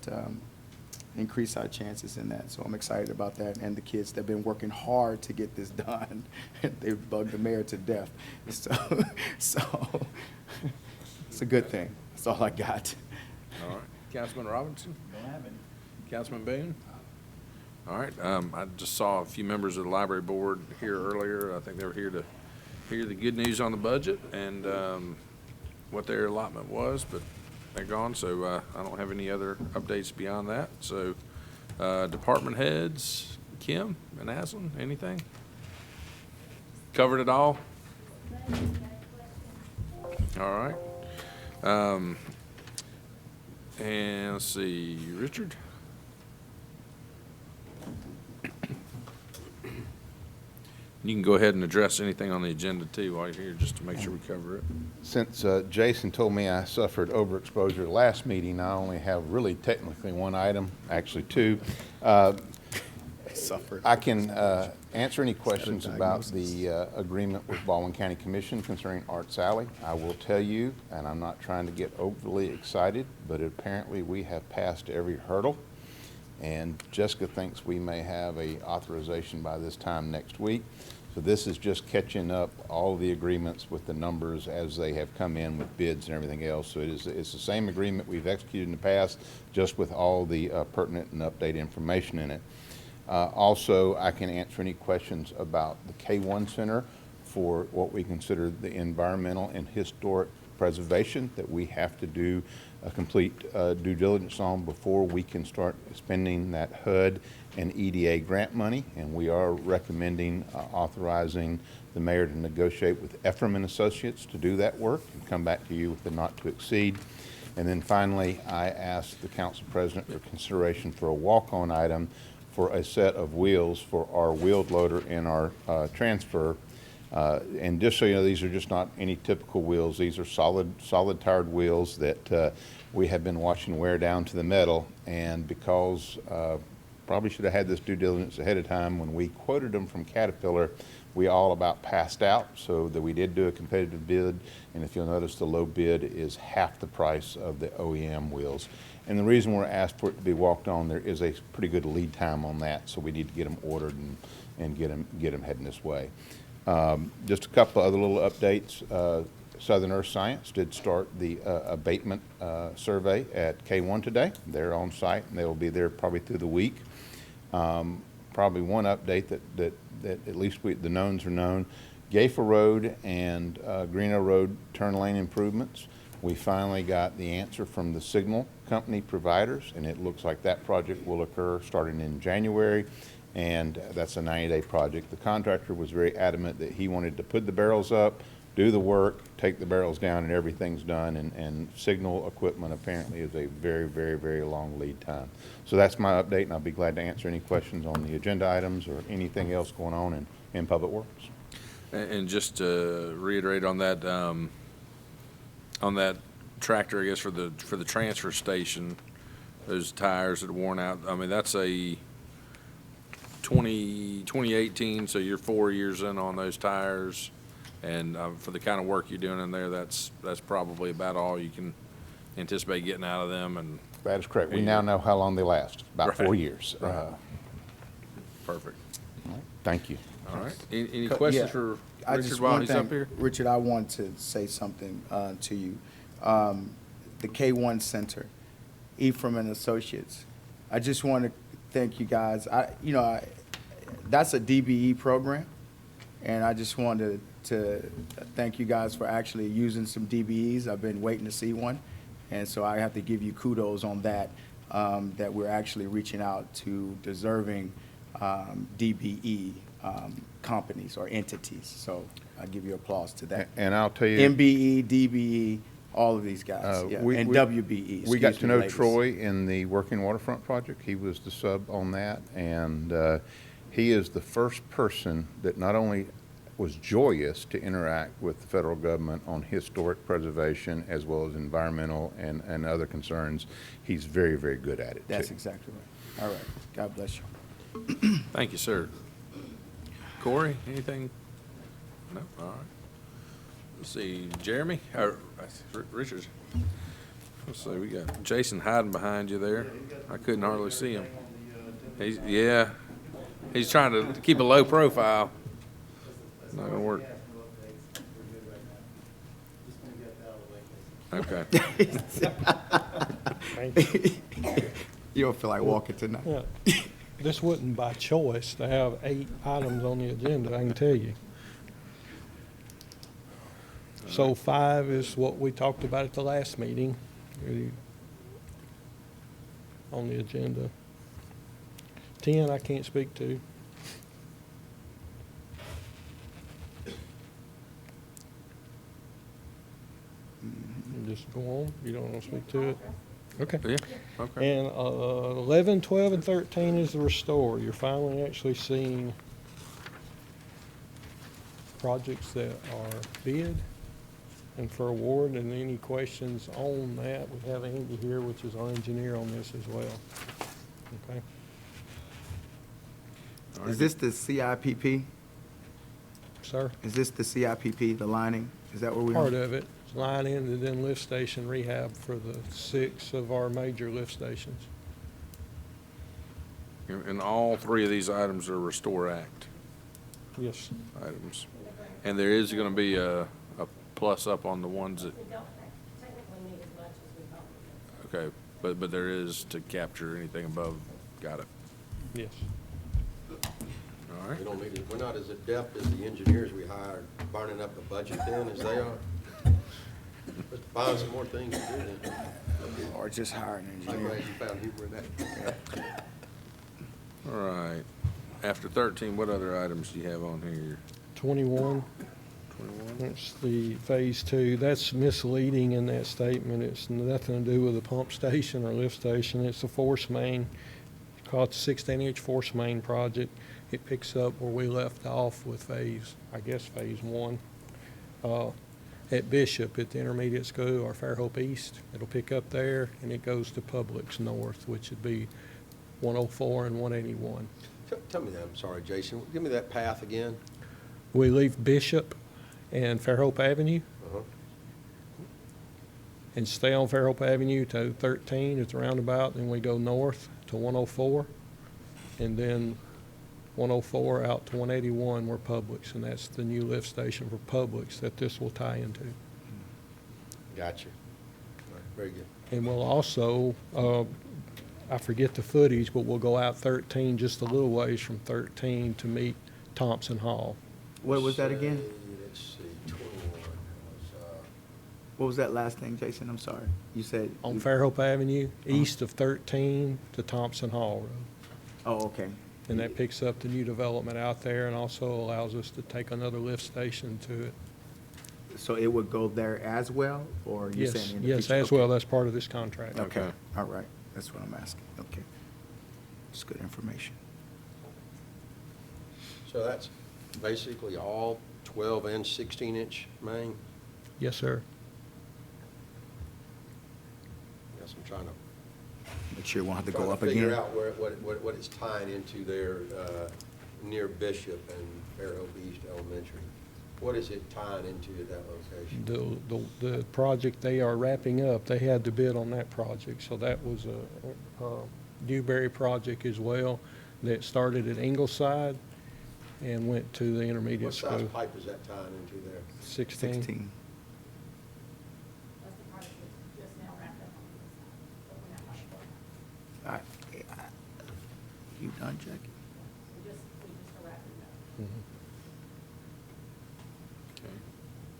increase our chances in that. So I'm excited about that. And the kids, they've been working hard to get this done. They've bugged the mayor to death. So it's a good thing. That's all I got. All right, Councilman Robinson, Don't have any. Councilman Boone. All right, I just saw a few members of the library board here earlier. I think they were here to hear the good news on the budget and what their allotment was, but they're gone, so I don't have any other updates beyond that. So, department heads, Kim and Aslan, anything? Covered it all? All right. And let's see, Richard? You can go ahead and address anything on the agenda too while you're here, just to make sure we cover it. Since Jason told me I suffered overexposure last meeting, I only have really technically one item, actually two. Suffered. I can answer any questions about the agreement with Baldwin County Commission concerning Arts Alley. I will tell you, and I'm not trying to get overly excited, but apparently we have passed every hurdle. And Jessica thinks we may have a authorization by this time next week. So this is just catching up all the agreements with the numbers as they have come in with bids and everything else. So it's the same agreement we've executed in the past, just with all the pertinent and updated information in it. Also, I can answer any questions about the K1 Center for what we consider the environmental and historic preservation that we have to do a complete due diligence on before we can start spending that HUD and EDA grant money. And we are recommending authorizing the mayor to negotiate with Ephraim and Associates to do that work and come back to you with the not to exceed. And then finally, I asked the council president for consideration for a walk-on item for a set of wheels for our wheeled loader and our transfer. And just so you know, these are just not any typical wheels. These are solid tired wheels that we have been watching wear down to the metal. And because probably should have had this due diligence ahead of time, when we quoted them from Caterpillar, we all about passed out, so that we did do a competitive bid. And if you'll notice, the low bid is half the price of the OEM wheels. And the reason we're asked for it to be walked on, there is a pretty good lead time on that, so we need to get them ordered and get them heading this way. Just a couple other little updates. Southern Earth Science did start the abatement survey at K1 today. They're on site, and they will be there probably through the week. Probably one update that at least the knowns are known. Gayfer Road and Greeno Road turn lane improvements. We finally got the answer from the signal company providers, and it looks like that project will occur starting in January, and that's a 90-day project. The contractor was very adamant that he wanted to put the barrels up, do the work, take the barrels down, and everything's done, and signal equipment apparently is a very, very, very long lead time. So that's my update, and I'll be glad to answer any questions on the agenda items or anything else going on in Public Works. And just to reiterate on that tractor, I guess, for the transfer station, those tires that are worn out, I mean, that's a 2018, so you're 4 years in on those tires. And for the kind of work you're doing in there, that's probably about all you can anticipate getting out of them. And That is correct. We now know how long they last, about 4 years. Right. Perfect. Thank you. All right. Any questions for Richard while he's up here? Richard, I want to say something to you. The K1 Center, Ephraim and Associates. I just want to thank you guys. That's a DBE program, and I just wanted to thank you guys for actually using some DBEs. I've been waiting to see one, and so I have to give you kudos on that, that we're actually reaching out to deserving DBE companies or entities. So I give you applause to that. And I'll tell you, MBE, DBE, all of these guys, and WBE. we got excuse to me, know ladies. Troy in the Working Waterfront project. He was the sub on that, and he is the first person that not only was joyous to interact with the federal government on historic preservation as well as environmental and other concerns. He's very, very good at it. That's too. exactly right. All right. God bless you. Thank you, sir. Corey, anything? No? All right. Let's see, Jeremy, or Richard. Let's see, we got Jason hiding behind you there. I couldn't hardly see him. He's trying to keep a low profile. Not gonna work. Okay. You don't feel like walking tonight. Yeah. This wasn't by choice to have 8 items on the agenda, I can tell you. So 5 is what we talked about at the last meeting on the agenda. 10 I can't speak to. Just go on, you don't want to speak to it? Okay. Yeah, okay. And 11, 12, and 13 is the restore. You're finally actually seeing projects that are bid and for award, and any questions on that, we have Andy here, which is our engineer on this as well. Okay? Is this the CIPP? Sir? Is this the CIPP, the lining? Is that where we are? Part of it. Line in and then lift station rehab for the 6 of our major lift stations. And all 3 of these items are Restore Act Yes. items. And there is gonna be a plus up on the ones that, We don't technically need as much as we thought. okay, but there is to capture anything above, got it. Yes. All right. We're not as adept as the engineers we hired burning up the budget then as they are. Let's find some more things to do then. Or just hire an I'm engineer. glad you found humor in that. All right. After 13, what other items do you have on here? 21, 21? that's the Phase 2. That's misleading in that statement. It's nothing to do with a pump station or lift station. It's a force main. It's called the 16-inch force main project. It picks up where we left off with Phase 1. At Bishop, at the intermediate school, or Fairhope East, it'll pick up there, and it goes to Publix North, which would be 104 and 181. Tell me that, I'm sorry, Jason, give me that path again. We leave Bishop and Fairhope Avenue Uh-huh. and stay on Fairhope Avenue to 13 at the roundabout, then we go north to 104, and then 104 out to 181 where Publix, and that's the new lift station for Publix that this will tie into. Gotcha. All right, very good. And we'll also, I forget the footage, but we'll go out 13, just a little ways from 13 to meet Thompson Hall. What was that again? Let's see, 21 was, What was that last thing, Jason? I'm sorry. You said. On Fairhope Avenue, east of 13 to Thompson Hall Road. Oh, okay. And that picks up the new development out there and also allows us to take another lift station to it. So it would go there as well, or you're Yes, saying in the yes, future? as well, that's part of this contract. Okay, Okay. all right. That's what I'm asking. Okay. It's good information. so that's basically all 12 and 16-inch main? Yes, sir. Guess I'm trying to Make sure it won't have to Trying go to up figure again. out what it's tying into there, near Bishop and Fairhope East Elementary. What is it tying into at that location? The project they are wrapping up, they had to bid on that project, so that was a Dewberry project as well, that started at Ingleside and went to the intermediate What size school. pipe is that tying into there? 16. 16. All right. You done, Jackie? Mhm.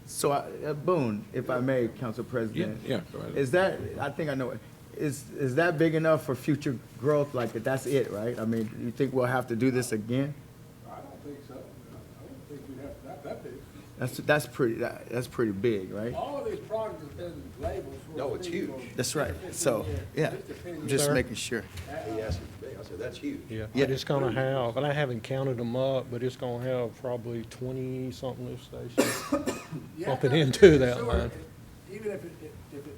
So, Boone, if I may, Council President. Yeah, go ahead. Is that, I think I know, is that big enough for future growth? Like, that's it, right? I mean, you think we'll have to do this again? I don't think so. I don't think we have that big. That's pretty big, right? All of these products have been labeled. for No, it's speed huge. or That's right. 15 So, years. yeah, Just depending I'm just Sir? making sure. He asked it today, I said, that's huge. Yeah, Yeah. but it's gonna have, and I haven't counted them up, but it's gonna have probably 20-something lift stations. You Pump have it to- into that sewer, line. Even if it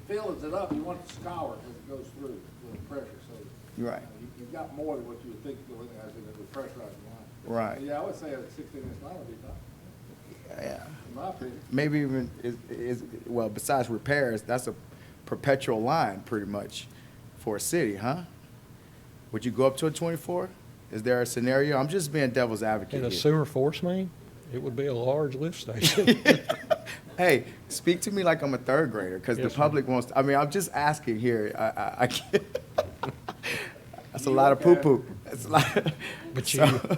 fills it up, you want it to scour as it goes through with the pressure, so. You're right. You've got more than what you would think going as in the pressurized line. Right. Yeah, I would say a 16-inch line would be fine, Yeah. in my opinion. Maybe even, well, besides repairs, that's a perpetual line pretty much for a city, huh? Would you go up to a 24? Is there a scenario? I'm just being devil's advocate In a here. sewer force main, it would be a large lift station. Hey, speak to me like I'm a third grader, because the Yes, sir. public wants, I mean, I'm just asking here. I can't. That's a lot of poo-poo. That's a lot. But So-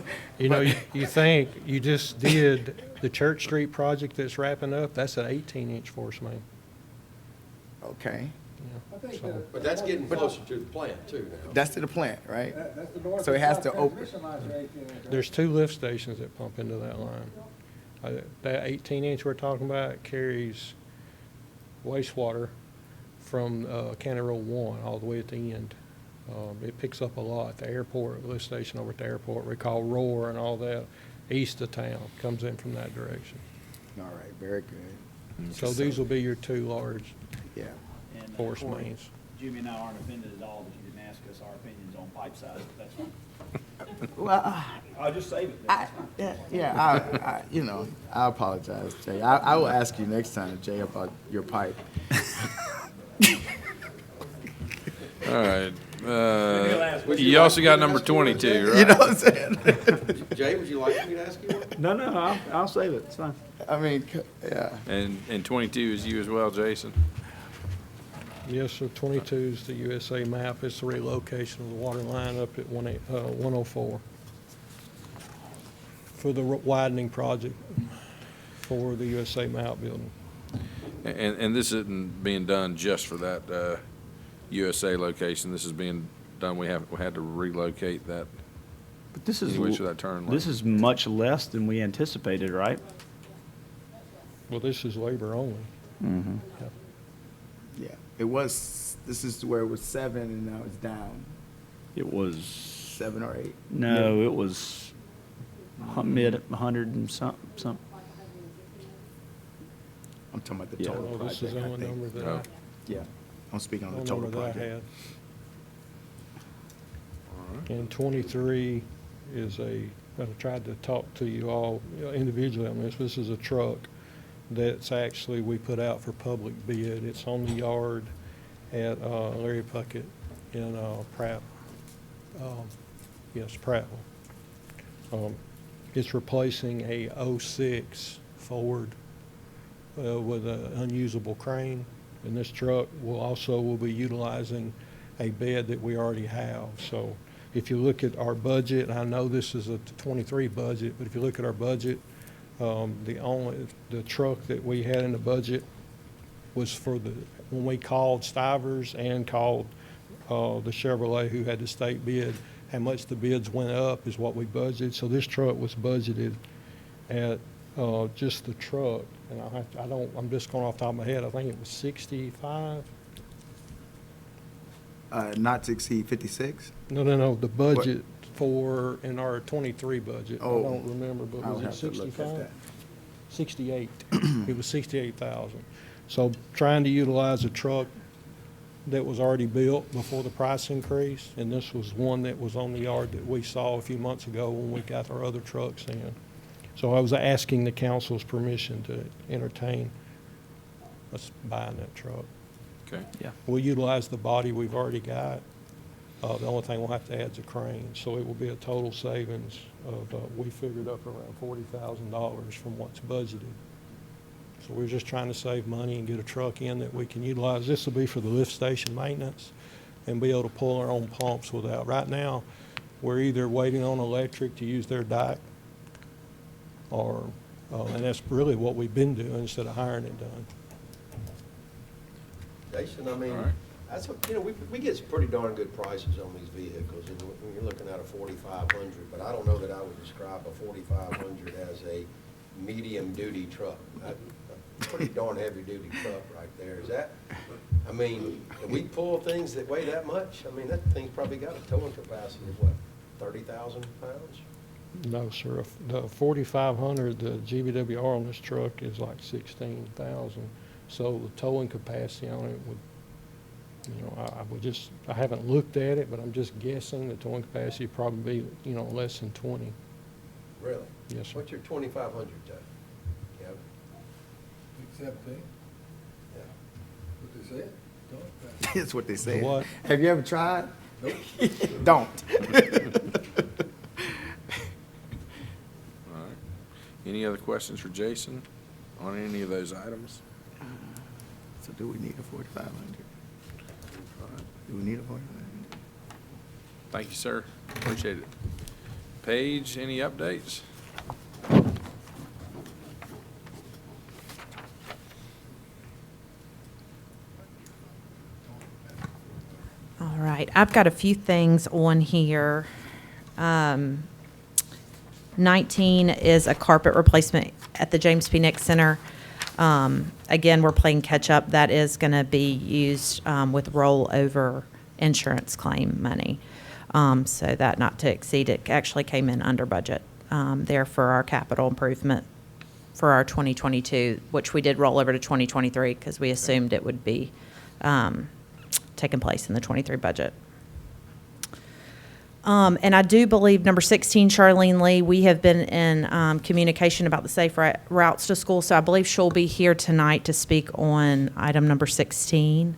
you think, you just did the Church Street project that's wrapping up, that's an 18-inch force main. Okay, I think So- that. But that's getting closer to the plant too now. that's to the plant, right? That's the north So it and has south to open- transmission lines are 18 inch. There's 2 lift stations that pump into that line. That 18-inch we're talking about carries wastewater from County Road 1 all the way at the end. It picks up a lot. The airport, lift station over at the airport, we call Roar and all that, east of town, comes in from that direction. All right, very good. So these will be your 2 large Yeah. And, force Corey, mains. Jimmy and I aren't offended at all that you didn't ask us our opinions on pipe size, but that's fine. Well, I'll just save it. I apologize, Jay. I will ask you next time, Jay, about your pipe. All right. Would You like also me got to number ask you one, 22, Jay? right? You know what I'm saying? Jay, would you like me to ask you one? No, I'll save it, it's fine. I mean, yeah. And 22 is you as well, Jason? Yes, sir, 22 is the USA map. It's the relocation of the water line up at 104 for the widening project for the USA map building. And this isn't being done just for that USA location. This is being done, we had to relocate that, But this is, which of that turn lane. this is much less than we anticipated, right? Well, this is labor only. Yeah, it was, this is where it was 7 and now it's down, It was, 7 or 8. no, it was mid 100 and some. I'm talking about the Yeah. total Oh, this is project, the I only think. number that Oh. Yeah, I'm speaking on the only total number that I project. had. And 23 is I tried to talk to you all individually on this. This is a truck that's actually, we put out for public bid. It's on the yard at Larry Puckett in Pratt. Yes, Prattville. It's replacing a '06 Ford with an unusable crane. And this truck will be utilizing a bed that we already have. So if you look at our budget, I know this is a '23 budget, but if you look at our budget, the truck that we had in the budget was for when we called Stivers and called the Chevrolet who had the state bid, how much the bids went up is what we budgeted. So this truck was budgeted at just the truck, and I'm just going off the top of my head, I think it was 65? Not to exceed 56? No, the budget in our '23 budget. I Oh. don't remember, but I'll was it have to look at 65? that. 68. It was 68,000. So trying to utilize a truck that was already built before the price increase, and this was one that was on the yard that we saw a few months ago when we got our other trucks in. So I was asking the council's permission to entertain us buying that truck. Okay. Yeah. We'll utilize the body we've already got. The only thing we'll have to add is a crane. So it will be a total savings of, we figured up around $40,000 from what's budgeted. So we're just trying to save money and get a truck in that we can utilize. This will be for the lift station maintenance and be able to pull our own pumps without. Right now, we're either waiting on electric to use their DIC or, and that's really what we've been doing instead of hiring it done. Jason, I mean, All right. that's, we get some pretty darn good prices on these vehicles, and when you're looking at a 4,500, but I don't know that I would describe a 4,500 as a medium-duty truck. A pretty darn heavy-duty truck right there. Is that, I mean, can we pull things that weigh that much? I mean, that thing's probably got a towing capacity of what, 30,000 pounds? No, sir. The 4,500, the GVWR on this truck is like 16,000. So the towing capacity on it would, I haven't looked at it, but I'm just guessing the towing capacity would probably be, less than 20. Really? Yes, sir. What's your 2,500 ton? Kevin? 17, Yeah. what they said? That's what they say. What? Have you ever tried? Nope. Don't. All right. Any other questions for Jason on any of those items? So do we need a 4,500? Do we need a 4,500? Thank you, sir. Appreciate it. Paige, any updates? All right, I've got a few things on here. 19 is a carpet replacement at the James P. Nick Center. Again, we're playing catch-up. That is going to be used with rollover insurance claim money. So that not to exceed, it actually came in under budget there for our capital improvement for our 2022, which we did roll over to 2023 because we assumed it would be taking place in the 23 budget. And I do believe number 16, Charlene Lee, we have been in communication about the safe routes to school. So I believe she'll be here tonight to speak on item number 16.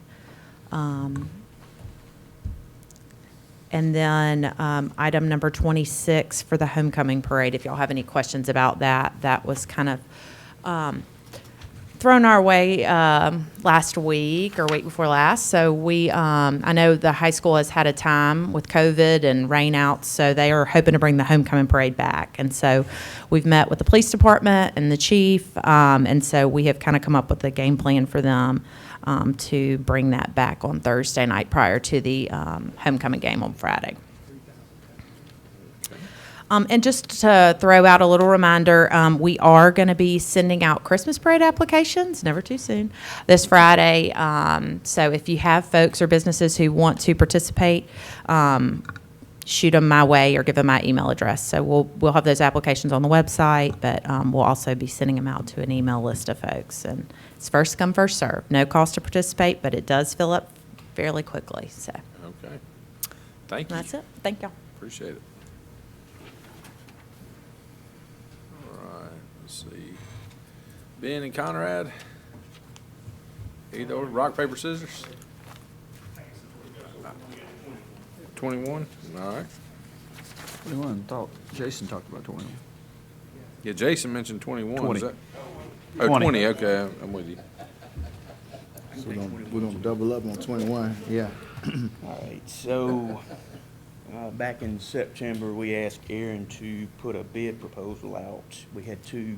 And then item number 26 for the homecoming parade. If y'all have any questions about that, that was kind of thrown our way last week or week before last. So I know the high school has had a time with COVID and rainouts, so they are hoping to bring the homecoming parade back. And so we've met with the police department and the chief, and so we have kind of come up with a game plan for them. to bring that back on Thursday night prior to the homecoming game on Friday. And just to throw out a little reminder, we are going to be sending out Christmas parade applications, never too soon, this Friday. So if you have folks or businesses who want to participate, shoot them my way or give them my email address. So we'll have those applications on the website, but we'll also be sending them out to an email list of folks. And it's first come, first serve. No cost to participate, but it does fill up fairly quickly. So Okay. Thank you. that's it. Thank y'all. Appreciate it. All right, let's see. Ben and Conrad? Either rock, paper, scissors? 21? All right. 21, Jason talked about 21. Yeah, Jason mentioned 21. 20. Is that? Oh, 20. 20, okay, I'm with you. So we're gonna double up on 21, yeah. All right, so, back in September, we asked Aaron to put a bid proposal out. We had 2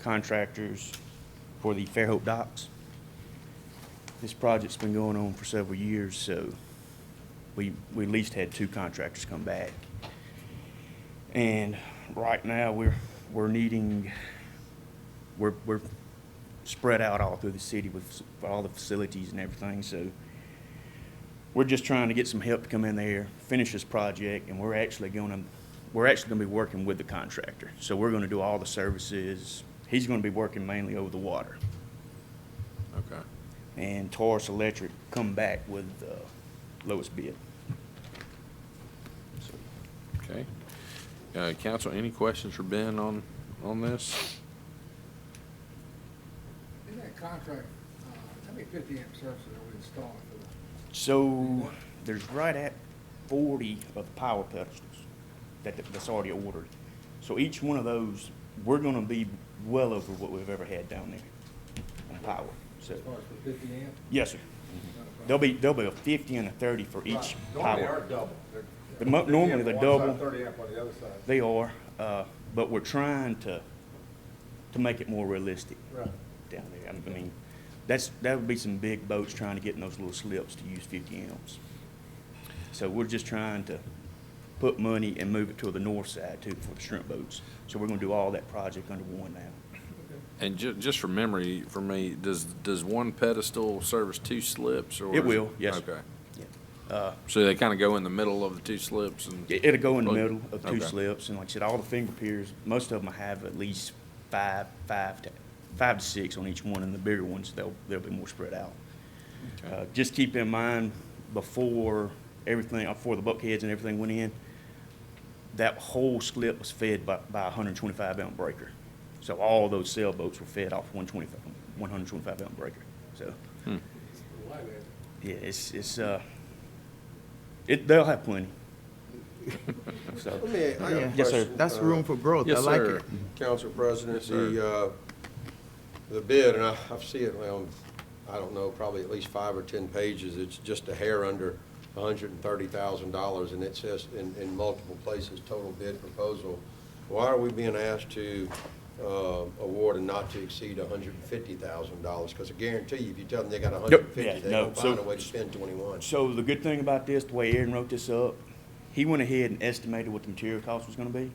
contractors for the Fairhope docks. This project's been going on for several years, so we at least had 2 contractors come back. And right now, we're needing, we're spread out all through the city with all the facilities and everything, so we're just trying to get some help to come in there, finish this project, and we're actually gonna be working with the contractor. So we're gonna do all the services. He's gonna be working mainly over the water. Okay. And Taurus Electric come back with the lowest bid. Okay. Council, any questions for Ben on this? In that contract, how many 50 amp services are we installing for the? So there's right at 40 of the power pedestals that's already ordered. So each one of those, we're gonna be well over what we've ever had down there on power. So, As far as the 50 amp? yes, sir. There'll be a 50 and a 30 for each Normally power. are double. Normally they're double. 30 amp on the other side. They are, but we're trying to make it more realistic Right. down there. I mean, that would be some big boats trying to get in those little slips to use 50 amps. So we're just trying to put money and move it to the north side too for the shrimp boats. So we're gonna do all that project under one now. And just from memory, for me, does one pedestal service 2 slips? Or It will, yes. Okay. Yeah. So they kind of go in the middle of the 2 slips and? It'll go in the middle of 2 Okay. slips, and like I said, all the finger piers, most of them have at least five to 6 on each one, and the bigger ones, they'll be more spread out. Okay. Just keep in mind, before the bulkheads and everything went in, that whole slip was fed by a 125 amp breaker. So all those sailboats were fed off 125 amp breaker. So, yeah, they'll have plenty. So, I got a yes, sir. question. That's room for growth, I Yes, like sir. it. Council President, Yes, sir. the bid, and I see it on, I don't know, probably at least 5 or 10 pages. It's just a hair under $130,000, and it says in multiple places, total bid proposal. Why are we being asked to award a not to exceed $150,000? Because I guarantee you, if you tell them they got 150, Yeah, they no, don't find a way to spend 21. So the good thing about this, the way Aaron wrote this up, he went ahead and estimated what the material cost was gonna be.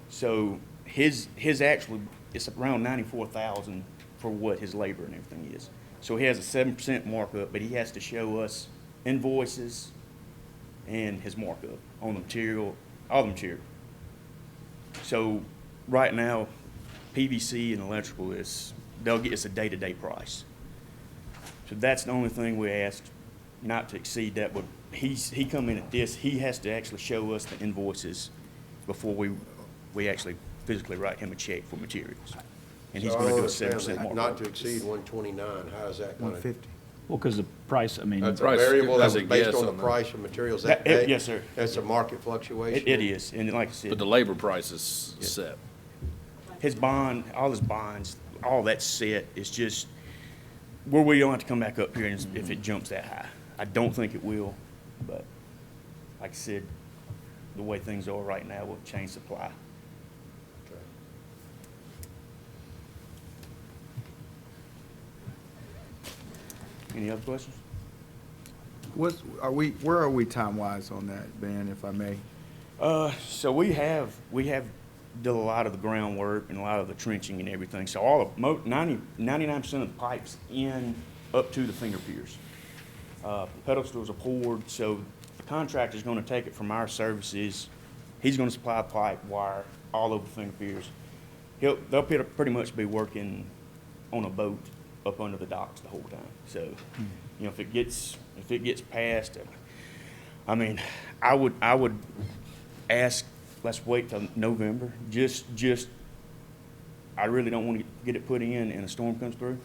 So his actually, it's around 94,000 for what his labor and everything is. So he has a 7% markup, but he has to show us invoices and his markup on the material, all the material. So right now, PVC and electrical they'll get us a day-to-day price. So that's the only thing we asked, not to exceed that, but he come in at this, he has to actually show us the invoices before we actually physically write him a check for materials. And he's So I gonna don't do a understand 7% that. markup. Not to exceed 129, how is that gonna? 150. Well, because the price, I mean, That's a Price- variable, that's that's a based guess on the on that. price of materials that day? Yes, sir. That's a market fluctuation? It is, and like I said. But the labor price is set. His bond, all his bonds, all that's set. It's just where we don't have to come back up here if it jumps that high. I don't think it will, but like I said, the way things are right now with chain supply. Any other questions? Where are we time-wise on that, Ben, if I may? So we have did a lot of the groundwork and a lot of the trenching and everything. So all of, 99% of the pipes in up to the finger piers. Pedestals are poured, so the contractor's gonna take it from our services. He's gonna supply pipe, wire, all over the finger piers. They'll pretty much be working on a boat up under the docks the whole time. So, you know, if it gets past, I mean, I would ask, let's wait till November. I really don't want to get it put in and a storm comes through.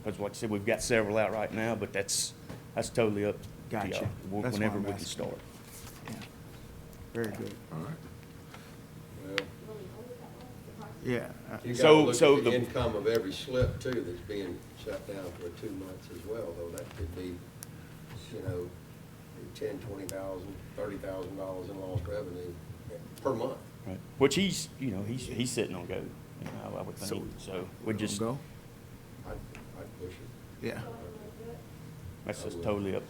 Because like I said, we've got several out right now, but that's totally up to Gotcha. y'all, That's whenever why I'm we can asking. start. Yeah. Very good. All right. Well, Yeah. you So- gotta look so at the the- income of every slip too that's being shut down for 2 months as well, though. That could be, you know, $10,000, $20,000, $30,000 in lost revenue per month. Right. Which he's sitting on go, you know, I would think. So we just, Go? I'd push it. Yeah. that's just totally up.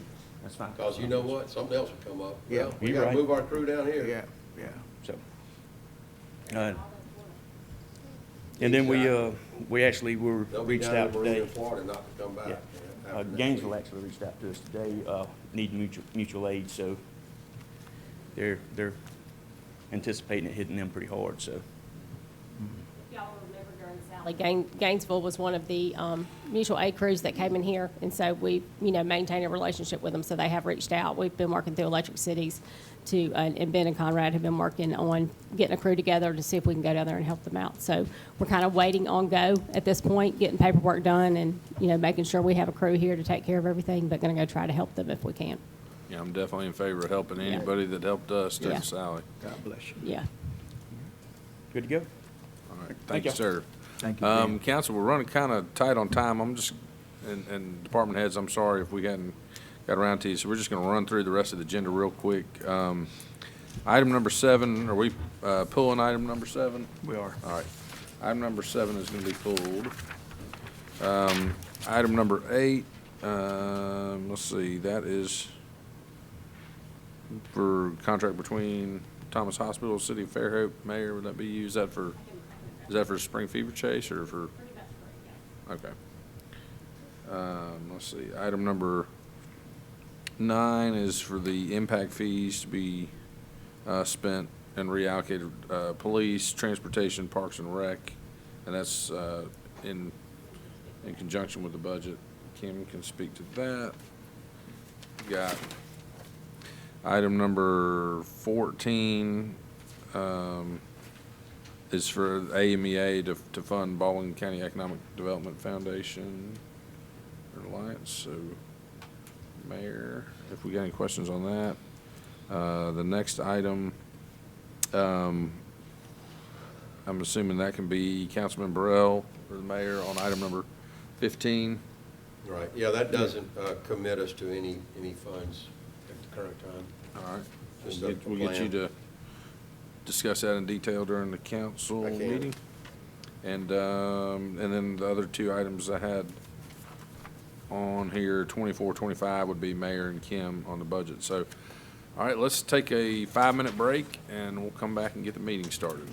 That's fine. Because you know what? Something else will come up. Yeah. Well, we You're gotta right. move our crew down here. Yeah. So. And then we actually were They'll be reached down in out Marina, today. Florida, not to come back. Yeah. after next Gainesville week. actually reached out to us today, needing mutual aid, so they're anticipating it hitting them pretty hard, so. Y'all remember during Sally, Gainesville was one of the mutual aid crews that came in here, and so we, maintained a relationship with them, so they have reached out. We've been working through Electric Cities and Ben and Conrad have been working on getting a crew together to see if we can go down there and help them out. So we're kind of waiting on go at this point, getting paperwork done and, making sure we have a crew here to take care of everything, but gonna go try to help them if we can. Yeah, I'm definitely in favor of helping anybody that helped us Yeah. during Sally. God bless you. Yeah. Good to go? All right, Thank thank you, y'all. sir. Thank you, Ben. Council, we're running kind of tight on time. I'm just, and department heads, I'm sorry if we hadn't got around to you. So we're just going to run through the rest of the agenda real quick. Item number 7, are we pulling item number 7? We are. All right. Item number 7 is going to be pulled. Item number 8, let's see, that is for contract between Thomas Hospital, City of Fairhope, Mayor, would that be you? Is that for spring fever chase or for? Okay. Let's see, item number 9 is for the impact fees to be spent and reallocated, police, transportation, parks and rec, and that's in conjunction with the budget. Kim can speak to that. Got item number 14 is for AMEA to fund Baldwin County Economic Development Foundation Alliance. So, Mayor, if we got any questions on that. The next item, I'm assuming that can be Councilman Burrell or the mayor on item number 15. Right, yeah, that doesn't commit us to any funds at the current time. All right. Just We'll a get you plan. to discuss that in detail during the council I can. meeting. And then the other 2 items I had on here, 24, 25 would be Mayor and Kim on the budget. So, all right, let's take a 5-minute break and we'll come back and get the meeting started.